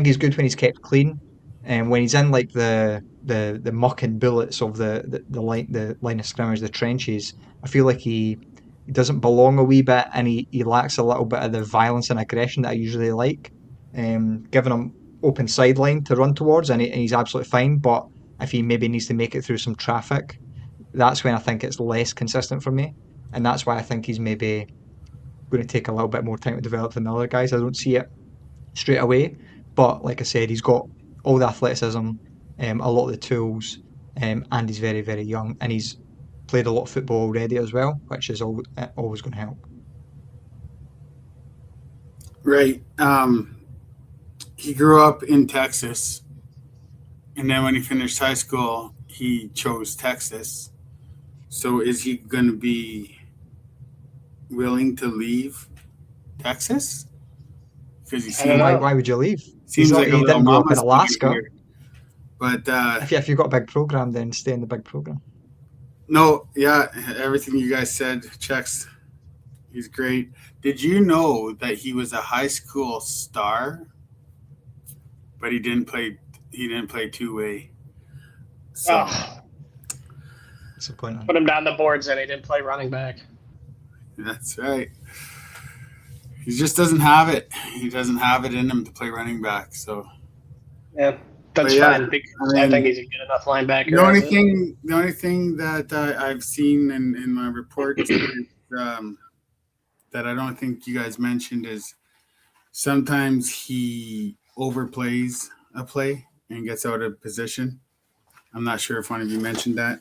he's good when he's kept clean, and when he's in like the muck and bullets of the line of scrimmage, the trenches. I feel like he doesn't belong a wee bit, and he lacks a little bit of the violence and aggression that I usually like. Giving him open sideline to run towards, and he's absolutely fine. But if he maybe needs to make it through some traffic, that's when I think it's less consistent for me, and that's why I think he's maybe going to take a little bit more time to develop than the other guys. I don't see it straight away, but like I said, he's got all the athleticism, a lot of the tools, and he's very, very young, and he's played a lot of football already as well, which is always going to help. Right. He grew up in Texas, and then when he finished high school, he chose Texas. So is he going to be willing to leave Texas? Because he seems why would you leave? Seems like he didn't grow up in Alaska. But if you've got a big program, then stay in the big program. No, yeah, everything you guys said checks. He's great. Did you know that he was a high school star, but he didn't play 2-way? So disappointing. Put him down the boards, and he didn't play running back. That's right. He just doesn't have it. He doesn't have it in him to play running back. So yeah. That's fine. I think he's a good enough linebacker. The only thing that I've seen in my reports that I don't think you guys mentioned is sometimes he overplays a play and gets out of position. I'm not sure if one of you mentioned that,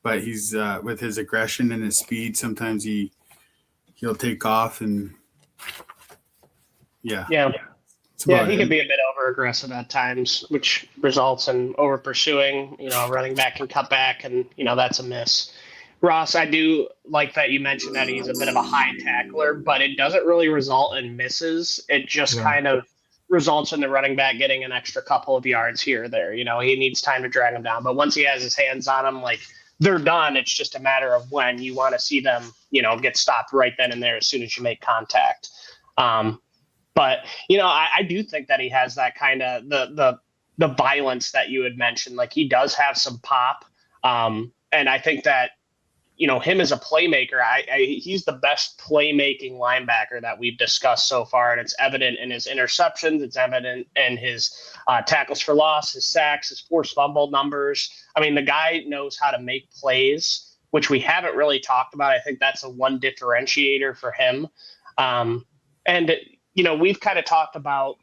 but he's with his aggression and his speed. Sometimes he'll take off and yeah. Yeah, he can be a bit over aggressive at times, which results in over pursuing. Running back can cut back, and that's a miss. Ross, I do like that you mentioned that he's a bit of a high tackler, but it doesn't really result in misses. It just kind of results in the running back getting an extra couple of yards here or there. He needs time to drag him down, but once he has his hands on him, like they're done. It's just a matter of when you want to see them, get stopped right then and there as soon as you make contact. But I do think that he has that kind of the violence that you had mentioned. Like he does have some pop, and I think that him as a playmaker, he's the best playmaking linebacker that we've discussed so far, and it's evident in his interceptions. It's evident in his tackles for loss, his sacks, his forced fumble numbers. I mean, the guy knows how to make plays, which we haven't really talked about. I think that's a one differentiator for him. And we've kind of talked about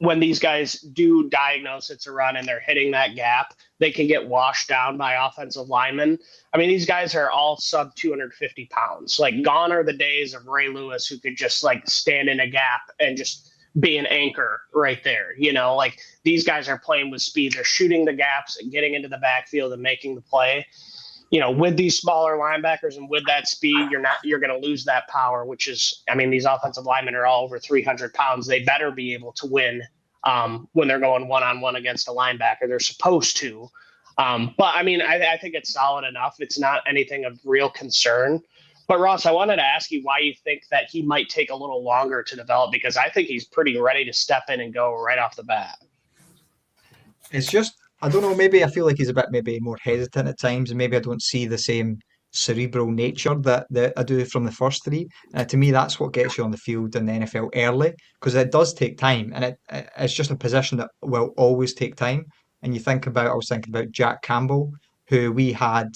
when these guys do diagnose it's a run and they're hitting that gap, they can get washed down by offensive linemen. I mean, these guys are all sub 250 pounds. Like gone are the days of Ray Lewis who could just like stand in a gap and just be an anchor right there. Like these guys are playing with speed. They're shooting the gaps and getting into the backfield and making the play. With these smaller linebackers and with that speed, you're going to lose that power, which is, I mean, these offensive linemen are all over 300 pounds. They better be able to win when they're going one-on-one against a linebacker. They're supposed to. But I mean, I think it's solid enough. It's not anything of real concern. But Ross, I wanted to ask you why you think that he might take a little longer to develop, because I think he's pretty ready to step in and go right off the bat. It's just, I don't know, maybe I feel like he's a bit maybe more hesitant at times, and maybe I don't see the same cerebral nature that I do from the first three. To me, that's what gets you on the field in the NFL early, because it does take time, and it's just a position that will always take time. And I was thinking about Jack Campbell, who we had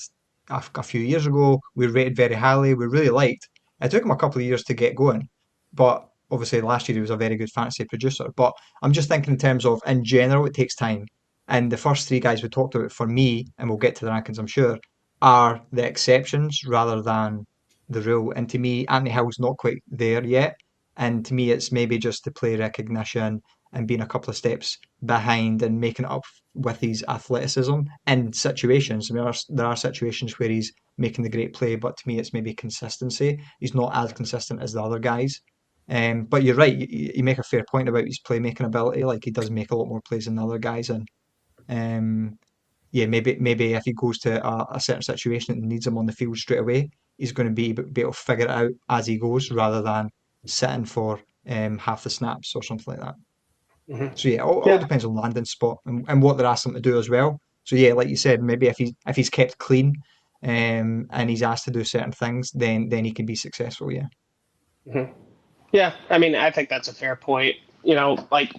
a few years ago, we rated very highly, we really liked. It took him a couple of years to get going, but obviously last year he was a very good fantasy producer. But I'm just thinking in terms of, in general, it takes time. And the first three guys we talked about for me, and we'll get to the rankings, I'm sure, are the exceptions rather than the rule. And to me, Anthony Hill's not quite there yet. And to me, it's maybe just the play recognition and being a couple of steps behind and making it up with his athleticism in situations. I mean, there are situations where he's making the great play, but to me, it's maybe consistency. He's not as consistent as the other guys. But you're right. You make a fair point about his playmaking ability. Like he does make a lot more plays than the other guys, and yeah, maybe if he goes to a certain situation that needs him on the field straight away, he's going to be able to figure it out as he goes rather than sitting for half the snaps or something like that. Mm-hmm. So yeah, all Yeah. depends on landing spot and what they're asking him to do as well. So yeah, like you said, maybe if he's kept clean and he's asked to do certain things, then he can be successful. Yeah. Mm-hmm. Yeah. I mean, I think that's a fair point. Like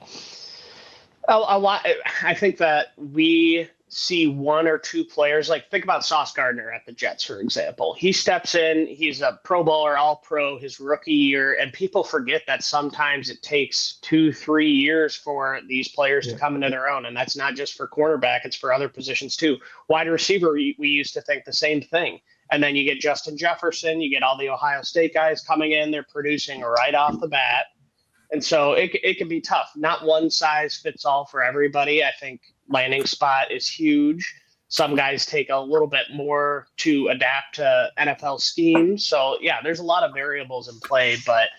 a lot. I think that we see one or two players. Like think about Sauce Gardner at the Jets, for example. He steps in. He's a Pro Bowler, All Pro his rookie year, and people forget that sometimes it takes 2-3 years for these players to Yeah. come into their own, and that's not just for cornerback; it's for other positions too. Wide receiver, we used to think the same thing. And then you get Justin Jefferson, you get all the Ohio State guys coming in, they're producing right off the bat. And so it can be tough. Not one size fits all for everybody. I think landing spot is huge. Some guys take a little bit more to adapt to NFL schemes. So, yeah, there's a lot of variables in play. But,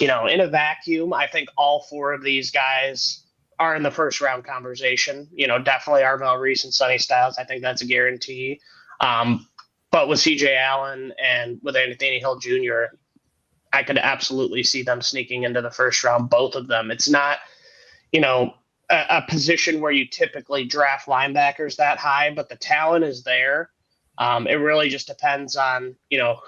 in a vacuum, I think all four of these guys are in the first round conversation. Definitely Arvell Reese and Sonny Styles. I think that's a guarantee. But with CJ Allen and with Anthony Hill Jr., I could absolutely see them sneaking into the first round, both of them. It's not, a position where you typically draft linebackers that high, but the talent is there. It really just depends on,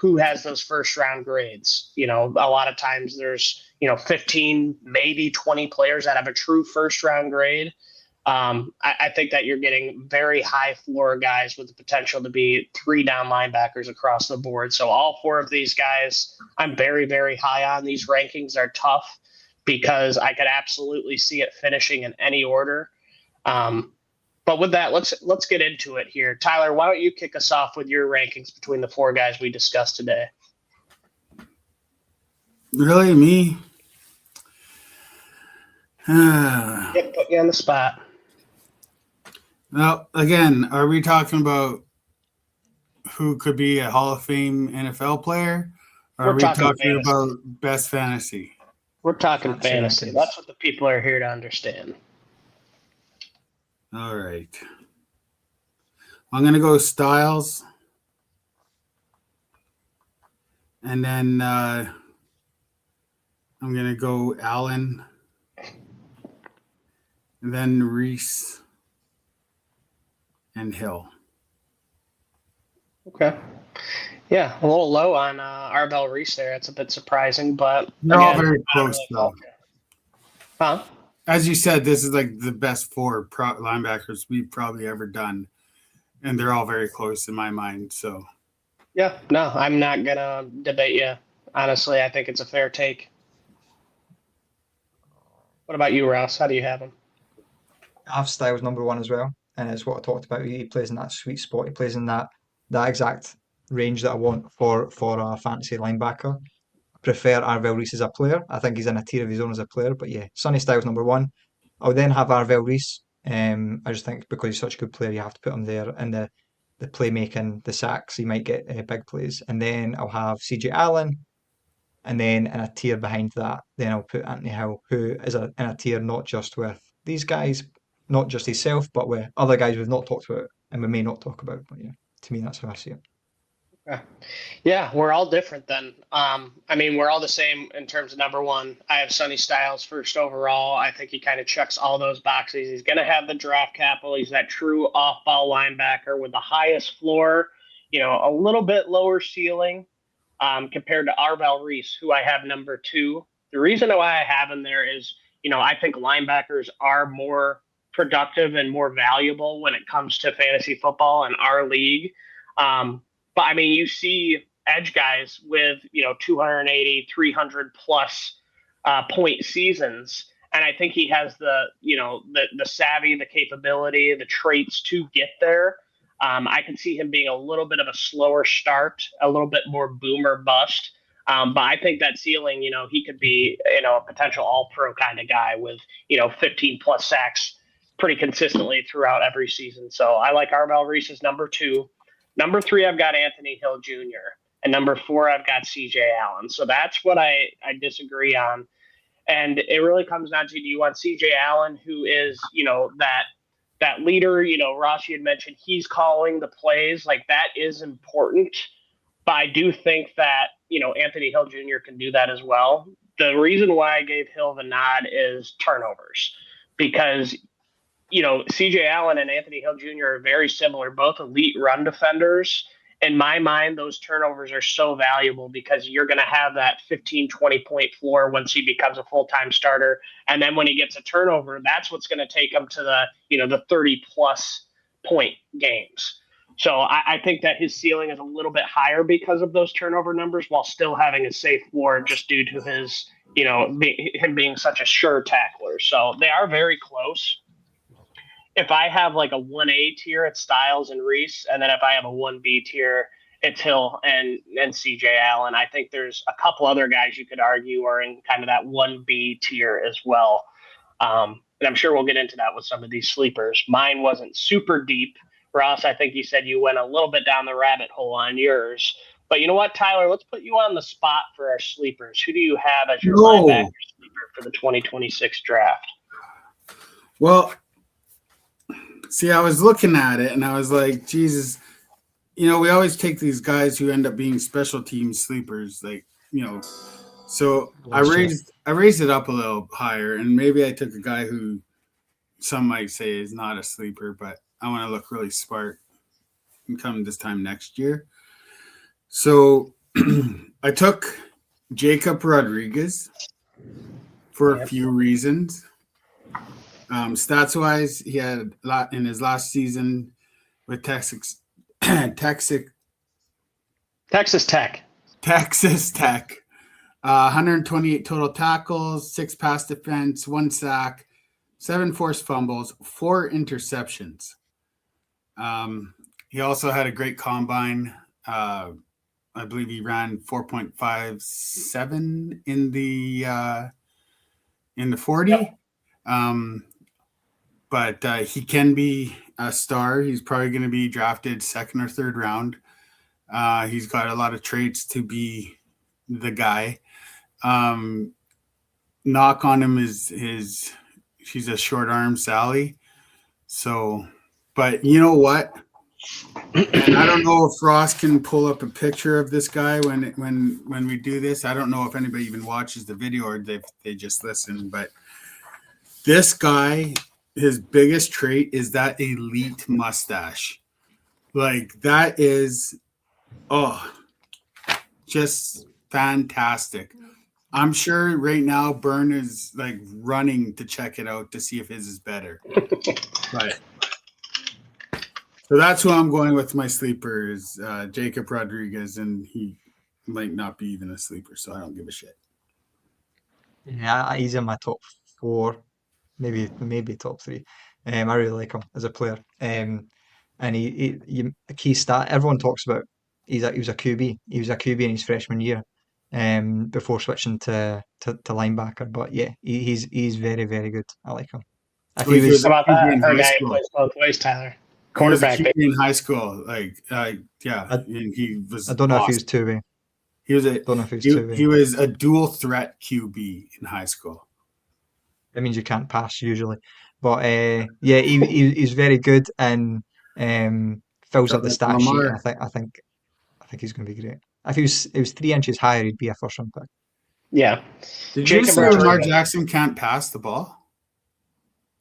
who has those first round grades. A lot of times there's, 15, maybe 20 players that have a true first round grade. I think that you're getting very high floor guys with the potential to be 3 down linebackers across the board. So all four of these guys, I'm very, very high on. These rankings are tough because I could absolutely see it finishing in any order. But with that, let's get into it here. Tyler, why don't you kick us off with your rankings between the 4 guys we discussed today? Really, me? Yep, put you on the spot. Now, again, are we talking about who could be a Hall of Fame NFL player? Or are we talking about best fantasy? We're talking fantasy. rankings. That's what the people are here to understand. All right. I'm going to go Styles. And then I'm going to go Allen, and then Reese and Hill. Okay. Yeah, a little low on Arbel Reese there. It's a bit surprising, but They're all again, very I don't close, really though. fault you. Huh? As you said, this is like the best four linebackers we've probably ever done, and they're all very close in my mind. So, Yeah, no, I'm not gonna debate you. Honestly, I think it's a fair take. What about you, Ross? How do you have him? I have Styles number one as well, and it's what I talked about. He plays in that sweet spot. He plays in that exact range that I want for a fantasy linebacker. I prefer Arvell Reese as a player. I think he's in a tier of his own as a player. But yeah, Sonny Styles number one. I'll then have Arvell Reese. I just think because he's such a good player, you have to put him there in the playmaking, the sacks. He might get big plays, and then I'll have CJ Allen. And then in a tier behind that, then I'll put Anthony Hill, who is in a tier not just with these guys, not just himself, but with other guys we've not talked about and we may not talk about. But yeah, to me, that's how I see it. Yeah, we're all different then. I mean, we're all the same in terms of number one. I have Sonny Styles first overall. I think he kind of checks all those boxes. He's going to have the draft capital. He's that true off-ball linebacker with the highest floor, a little bit lower ceiling compared to Arvell Reese, who I have number two. The reason why I have him there is, I think linebackers are more productive and more valuable when it comes to fantasy football in our league. But I mean, you see edge guys with, 280, 300 plus point seasons. And I think he has the savvy, the capability, the traits to get there. I can see him being a little bit of a slower start, a little bit more boomer bust. But I think that ceiling, he could be, a potential all pro kind of guy with, 15 plus sacks pretty consistently throughout every season. So I like Arvell Reese as number two. Number three, I've got Anthony Hill Jr. And number four, I've got CJ Allen. So that's what I disagree on. And it really comes down to, do you want CJ Allen, who is, that leader, Ross, you had mentioned he's calling the plays, like that is important. But I do think that, Anthony Hill Jr. can do that as well. The reason why I gave Hill the nod is turnovers, because CJ Allen and Anthony Hill Jr. are very similar, both elite run defenders. In my mind, those turnovers are so valuable because you're going to have that 15, 20 point floor once he becomes a full-time starter. And then when he gets a turnover, that's what's going to take him to the 30 plus point games. So I think that his ceiling is a little bit higher because of those turnover numbers while still having a safe floor just due to his, him being such a sure tackler. So they are very close. If I have like a 1A tier, it's Styles and Reese. And then if I have a 1B tier, it's Hill and CJ Allen. I think there's a couple other guys you could argue are in kind of that 1B tier as well. And I'm sure we'll get into that with some of these sleepers. Mine wasn't super deep. Ross, I think you said you went a little bit down the rabbit hole on yours. But you know what, Tyler? Let's put you on the spot for our sleepers. Who do you have as your linebacker sleeper for the 2026 draft? Well, see, I was looking at it and I was like, Jesus, we always take these guys who end up being special team sleepers, so I raised it up a little higher, and maybe I took a guy who some might say is not a sleeper, but I want to look really smart and come this time next year. So I took Jacob Rodriguez for a few reasons. Stats wise, he had a lot in his last season with Texas Tech. 128 total tackles, 6 pass defense, 1 sack, 7 forced fumbles, 4 interceptions. He also had a great combine. I believe he ran 4.57 in the 40. Yep. But he can be a star. He's probably going to be drafted second or third round. He's got a lot of traits to be the guy. Knock on him is she's a short arm Sally. So, but you know what? And I don't know if Ross can pull up a picture of this guy when we do this. I don't know if anybody even watches the video or they just listen. But this guy, his biggest trait is that elite mustache. Like that is, just fantastic. I'm sure right now Byrne is like running to check it out to see if his is better. But so that's who I'm going with. My sleeper is Jacob Rodriguez, and he might not be even a sleeper, so I don't give a shit. Yeah, he's in my top 4, maybe top 3. I really like him as a player. And a key stat everyone talks about. He was a QB. He was a QB in his freshman year, before switching to linebacker. But yeah, he's very, very good. I like him. If Well, he he was, was How about QB that? in Our high guy who school. plays both ways, Tyler. He was a Quarterback. QB in high school. Yeah, I, and he was. I don't know if he awesome. was two-way. He was a Don't know if he was he, two-way. he was a dual threat QB in high school. That means you can't pass usually. But yeah, he's very good and fills up the stat sheet. Lamar. I think he's going to be great. If he was 3 inches higher, he'd be a first round pick. Yeah. Did you Jacob say Lamar Rodriguez. Jackson can't pass the ball?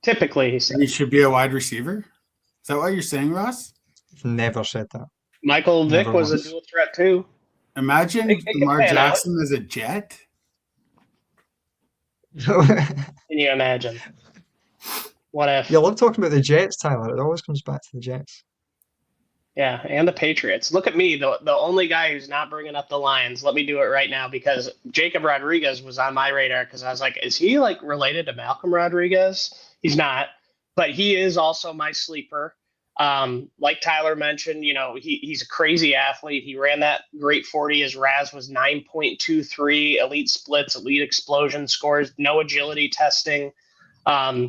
Typically, he said. He should be a wide receiver. Is that what you're saying, Ross? Never said that. Michael Vick Never was a once. dual threat too. Imagine It can Lamar pan out. Jackson as a Jet. Can you imagine? What if? You love talking about the Jets, Tyler. It always comes back to the Jets. Yeah, and the Patriots. Look at me, the only guy who's not bringing up the Lions. Let me do it right now because Jacob Rodriguez was on my radar because I was like, is he like related to Malcolm Rodriguez? He's not, but he is also my sleeper. Like Tyler mentioned, he's a crazy athlete. He ran that great 40. His RAS was 9.23, elite splits, elite explosion scores, no agility testing.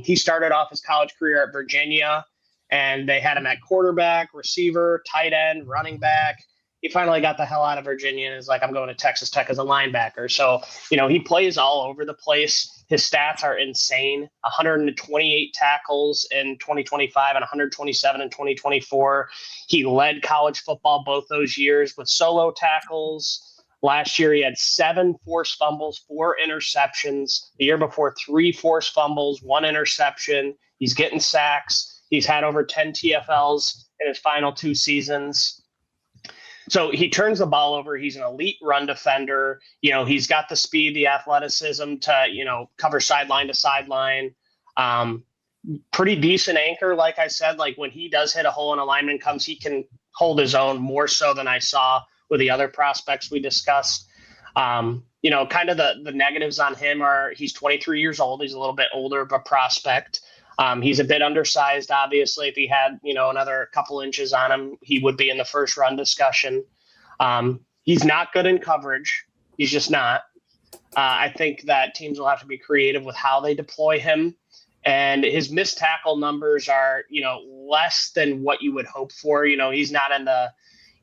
He started off his college career at Virginia, and they had him at quarterback, receiver, tight end, running back. He finally got the hell out of Virginia and is like, I'm going to Texas Tech as a linebacker. So, he plays all over the place. His stats are insane. 128 tackles in 2025 and 127 in 2024. He led college football both those years with solo tackles. Last year, he had 7 forced fumbles, 4 interceptions. The year before, 3 forced fumbles, 1 interception. He's getting sacks. He's had over 10 TFLs in his final 2 seasons. So he turns the ball over. He's an elite run defender. He's got the speed, the athleticism to, cover sideline to sideline. Pretty decent anchor, like I said. Like when he does hit a hole and a lineman comes, he can hold his own more so than I saw with the other prospects we discussed. Kind of the negatives on him are he's 23 years old. He's a little bit older of a prospect. He's a bit undersized, obviously. If he had, another couple inches on him, he would be in the first run discussion. He's not good in coverage. He's just not. I think that teams will have to be creative with how they deploy him. And his missed tackle numbers are, less than what you would hope for. He's not in the,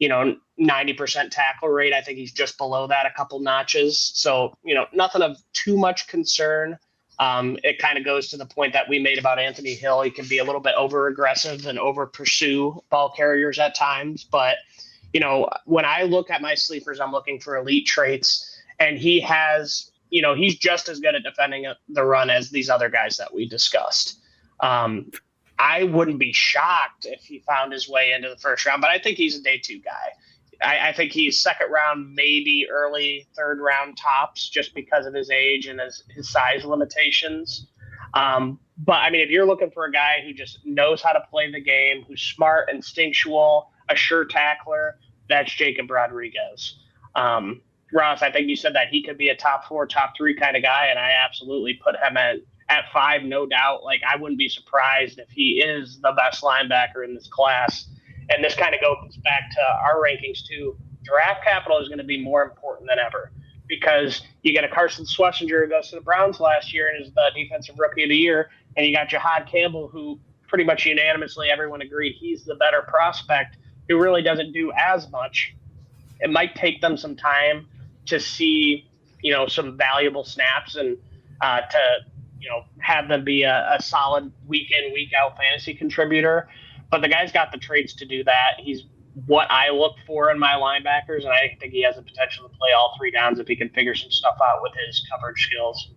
90% tackle rate. I think he's just below that a couple notches. So, nothing of too much concern. It kind of goes to the point that we made about Anthony Hill. He can be a little bit over aggressive and over pursue ball carriers at times. But, when I look at my sleepers, I'm looking for elite traits, and he has, he's just as good at defending the run as these other guys that we discussed. I wouldn't be shocked if he found his way into the first round, but I think he's a day 2 guy. I think he's second round, maybe early third round tops just because of his age and his size limitations. But I mean, if you're looking for a guy who just knows how to play the game, who's smart, instinctual, a sure tackler, that's Jacob Rodriguez. Ross, I think you said that he could be a top 4, top 3 kind of guy, and I absolutely put him at 5, no doubt. Like, I wouldn't be surprised if he is the best linebacker in this class. And this kind of goes back to our rankings too. Draft capital is going to be more important than ever because you get a Carson Schlesinger who goes to the Browns last year and is the defensive rookie of the year, and you got Jihad Campbell, who pretty much unanimously everyone agreed he's the better prospect, who really doesn't do as much. It might take them some time to see, some valuable snaps and to, have them be a solid week in, week out fantasy contributor. but the guy's got the traits to do that. He's what I look for in my linebackers, and I think he has the potential to play all 3 downs if he can figure some stuff out with his coverage skills.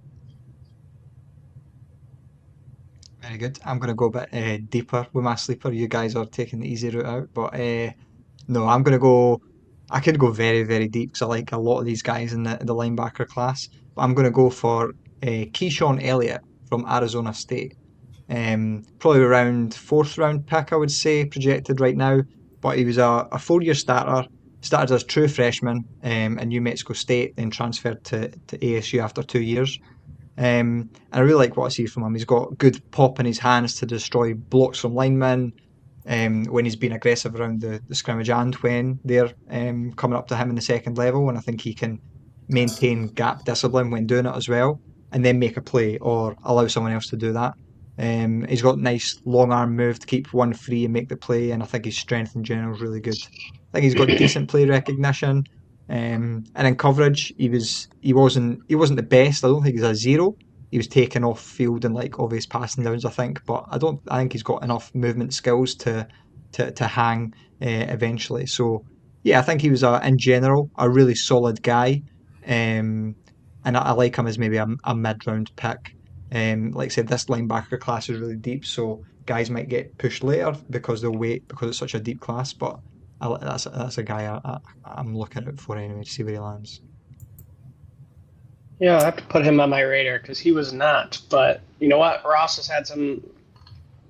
Very good. I'm going to go a bit deeper with my sleeper. You guys are taking the easy route out, but no, I'm going to go. I could go very, very deep because I like a lot of these guys in the linebacker class. But I'm going to go for Keyshawn Elliott from Arizona State. Probably around 4th round pick, I would say, projected right now. But he was a 4-year starter. Started as true freshman at New Mexico State, then transferred to ASU after 2 years. And I really like what I see from him. He's got good pop in his hands to destroy blocks from linemen when he's been aggressive around the scrimmage and when they're coming up to him in the second level. And I think he can maintain gap discipline when doing it as well, and then make a play or allow someone else to do that. He's got nice long arm move to keep one free and make the play, and I think his strength in general is really good. I think he's got decent play recognition. And in coverage, he wasn't the best. I don't think he's a 0. He was taken off field in like obvious passing downs, I think, but I think he's got enough movement skills to hang eventually. So yeah, I think he was in general a really solid guy, and I like him as maybe a mid-round pick. Like I said, this linebacker class is really deep, so guys might get pushed later because they'll wait because it's such a deep class, but. That's a guy I'm looking out for anyway to see where he lands. Yeah, I have to put him on my radar because he was not. But you know what? Ross has had some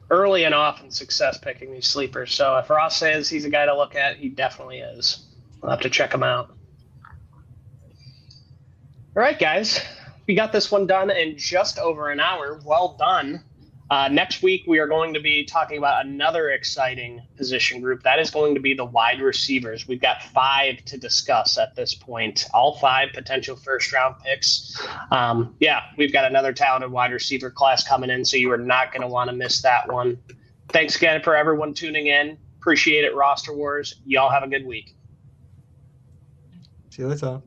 early and often success picking these sleepers. So if Ross says he's a guy to look at, he definitely is. We'll have to check him out. All right, guys. We got this one done in just over an hour. Well done. Next week, we are going to be talking about another exciting position group. That is going to be the wide receivers. We've got 5 to discuss at this point, all 5 potential first-round picks. We've got another talented wide receiver class coming in, so you are not going to want to miss that one. Thanks again for everyone tuning in. Appreciate it, Roster Wars. Y'all have a good week. See you later.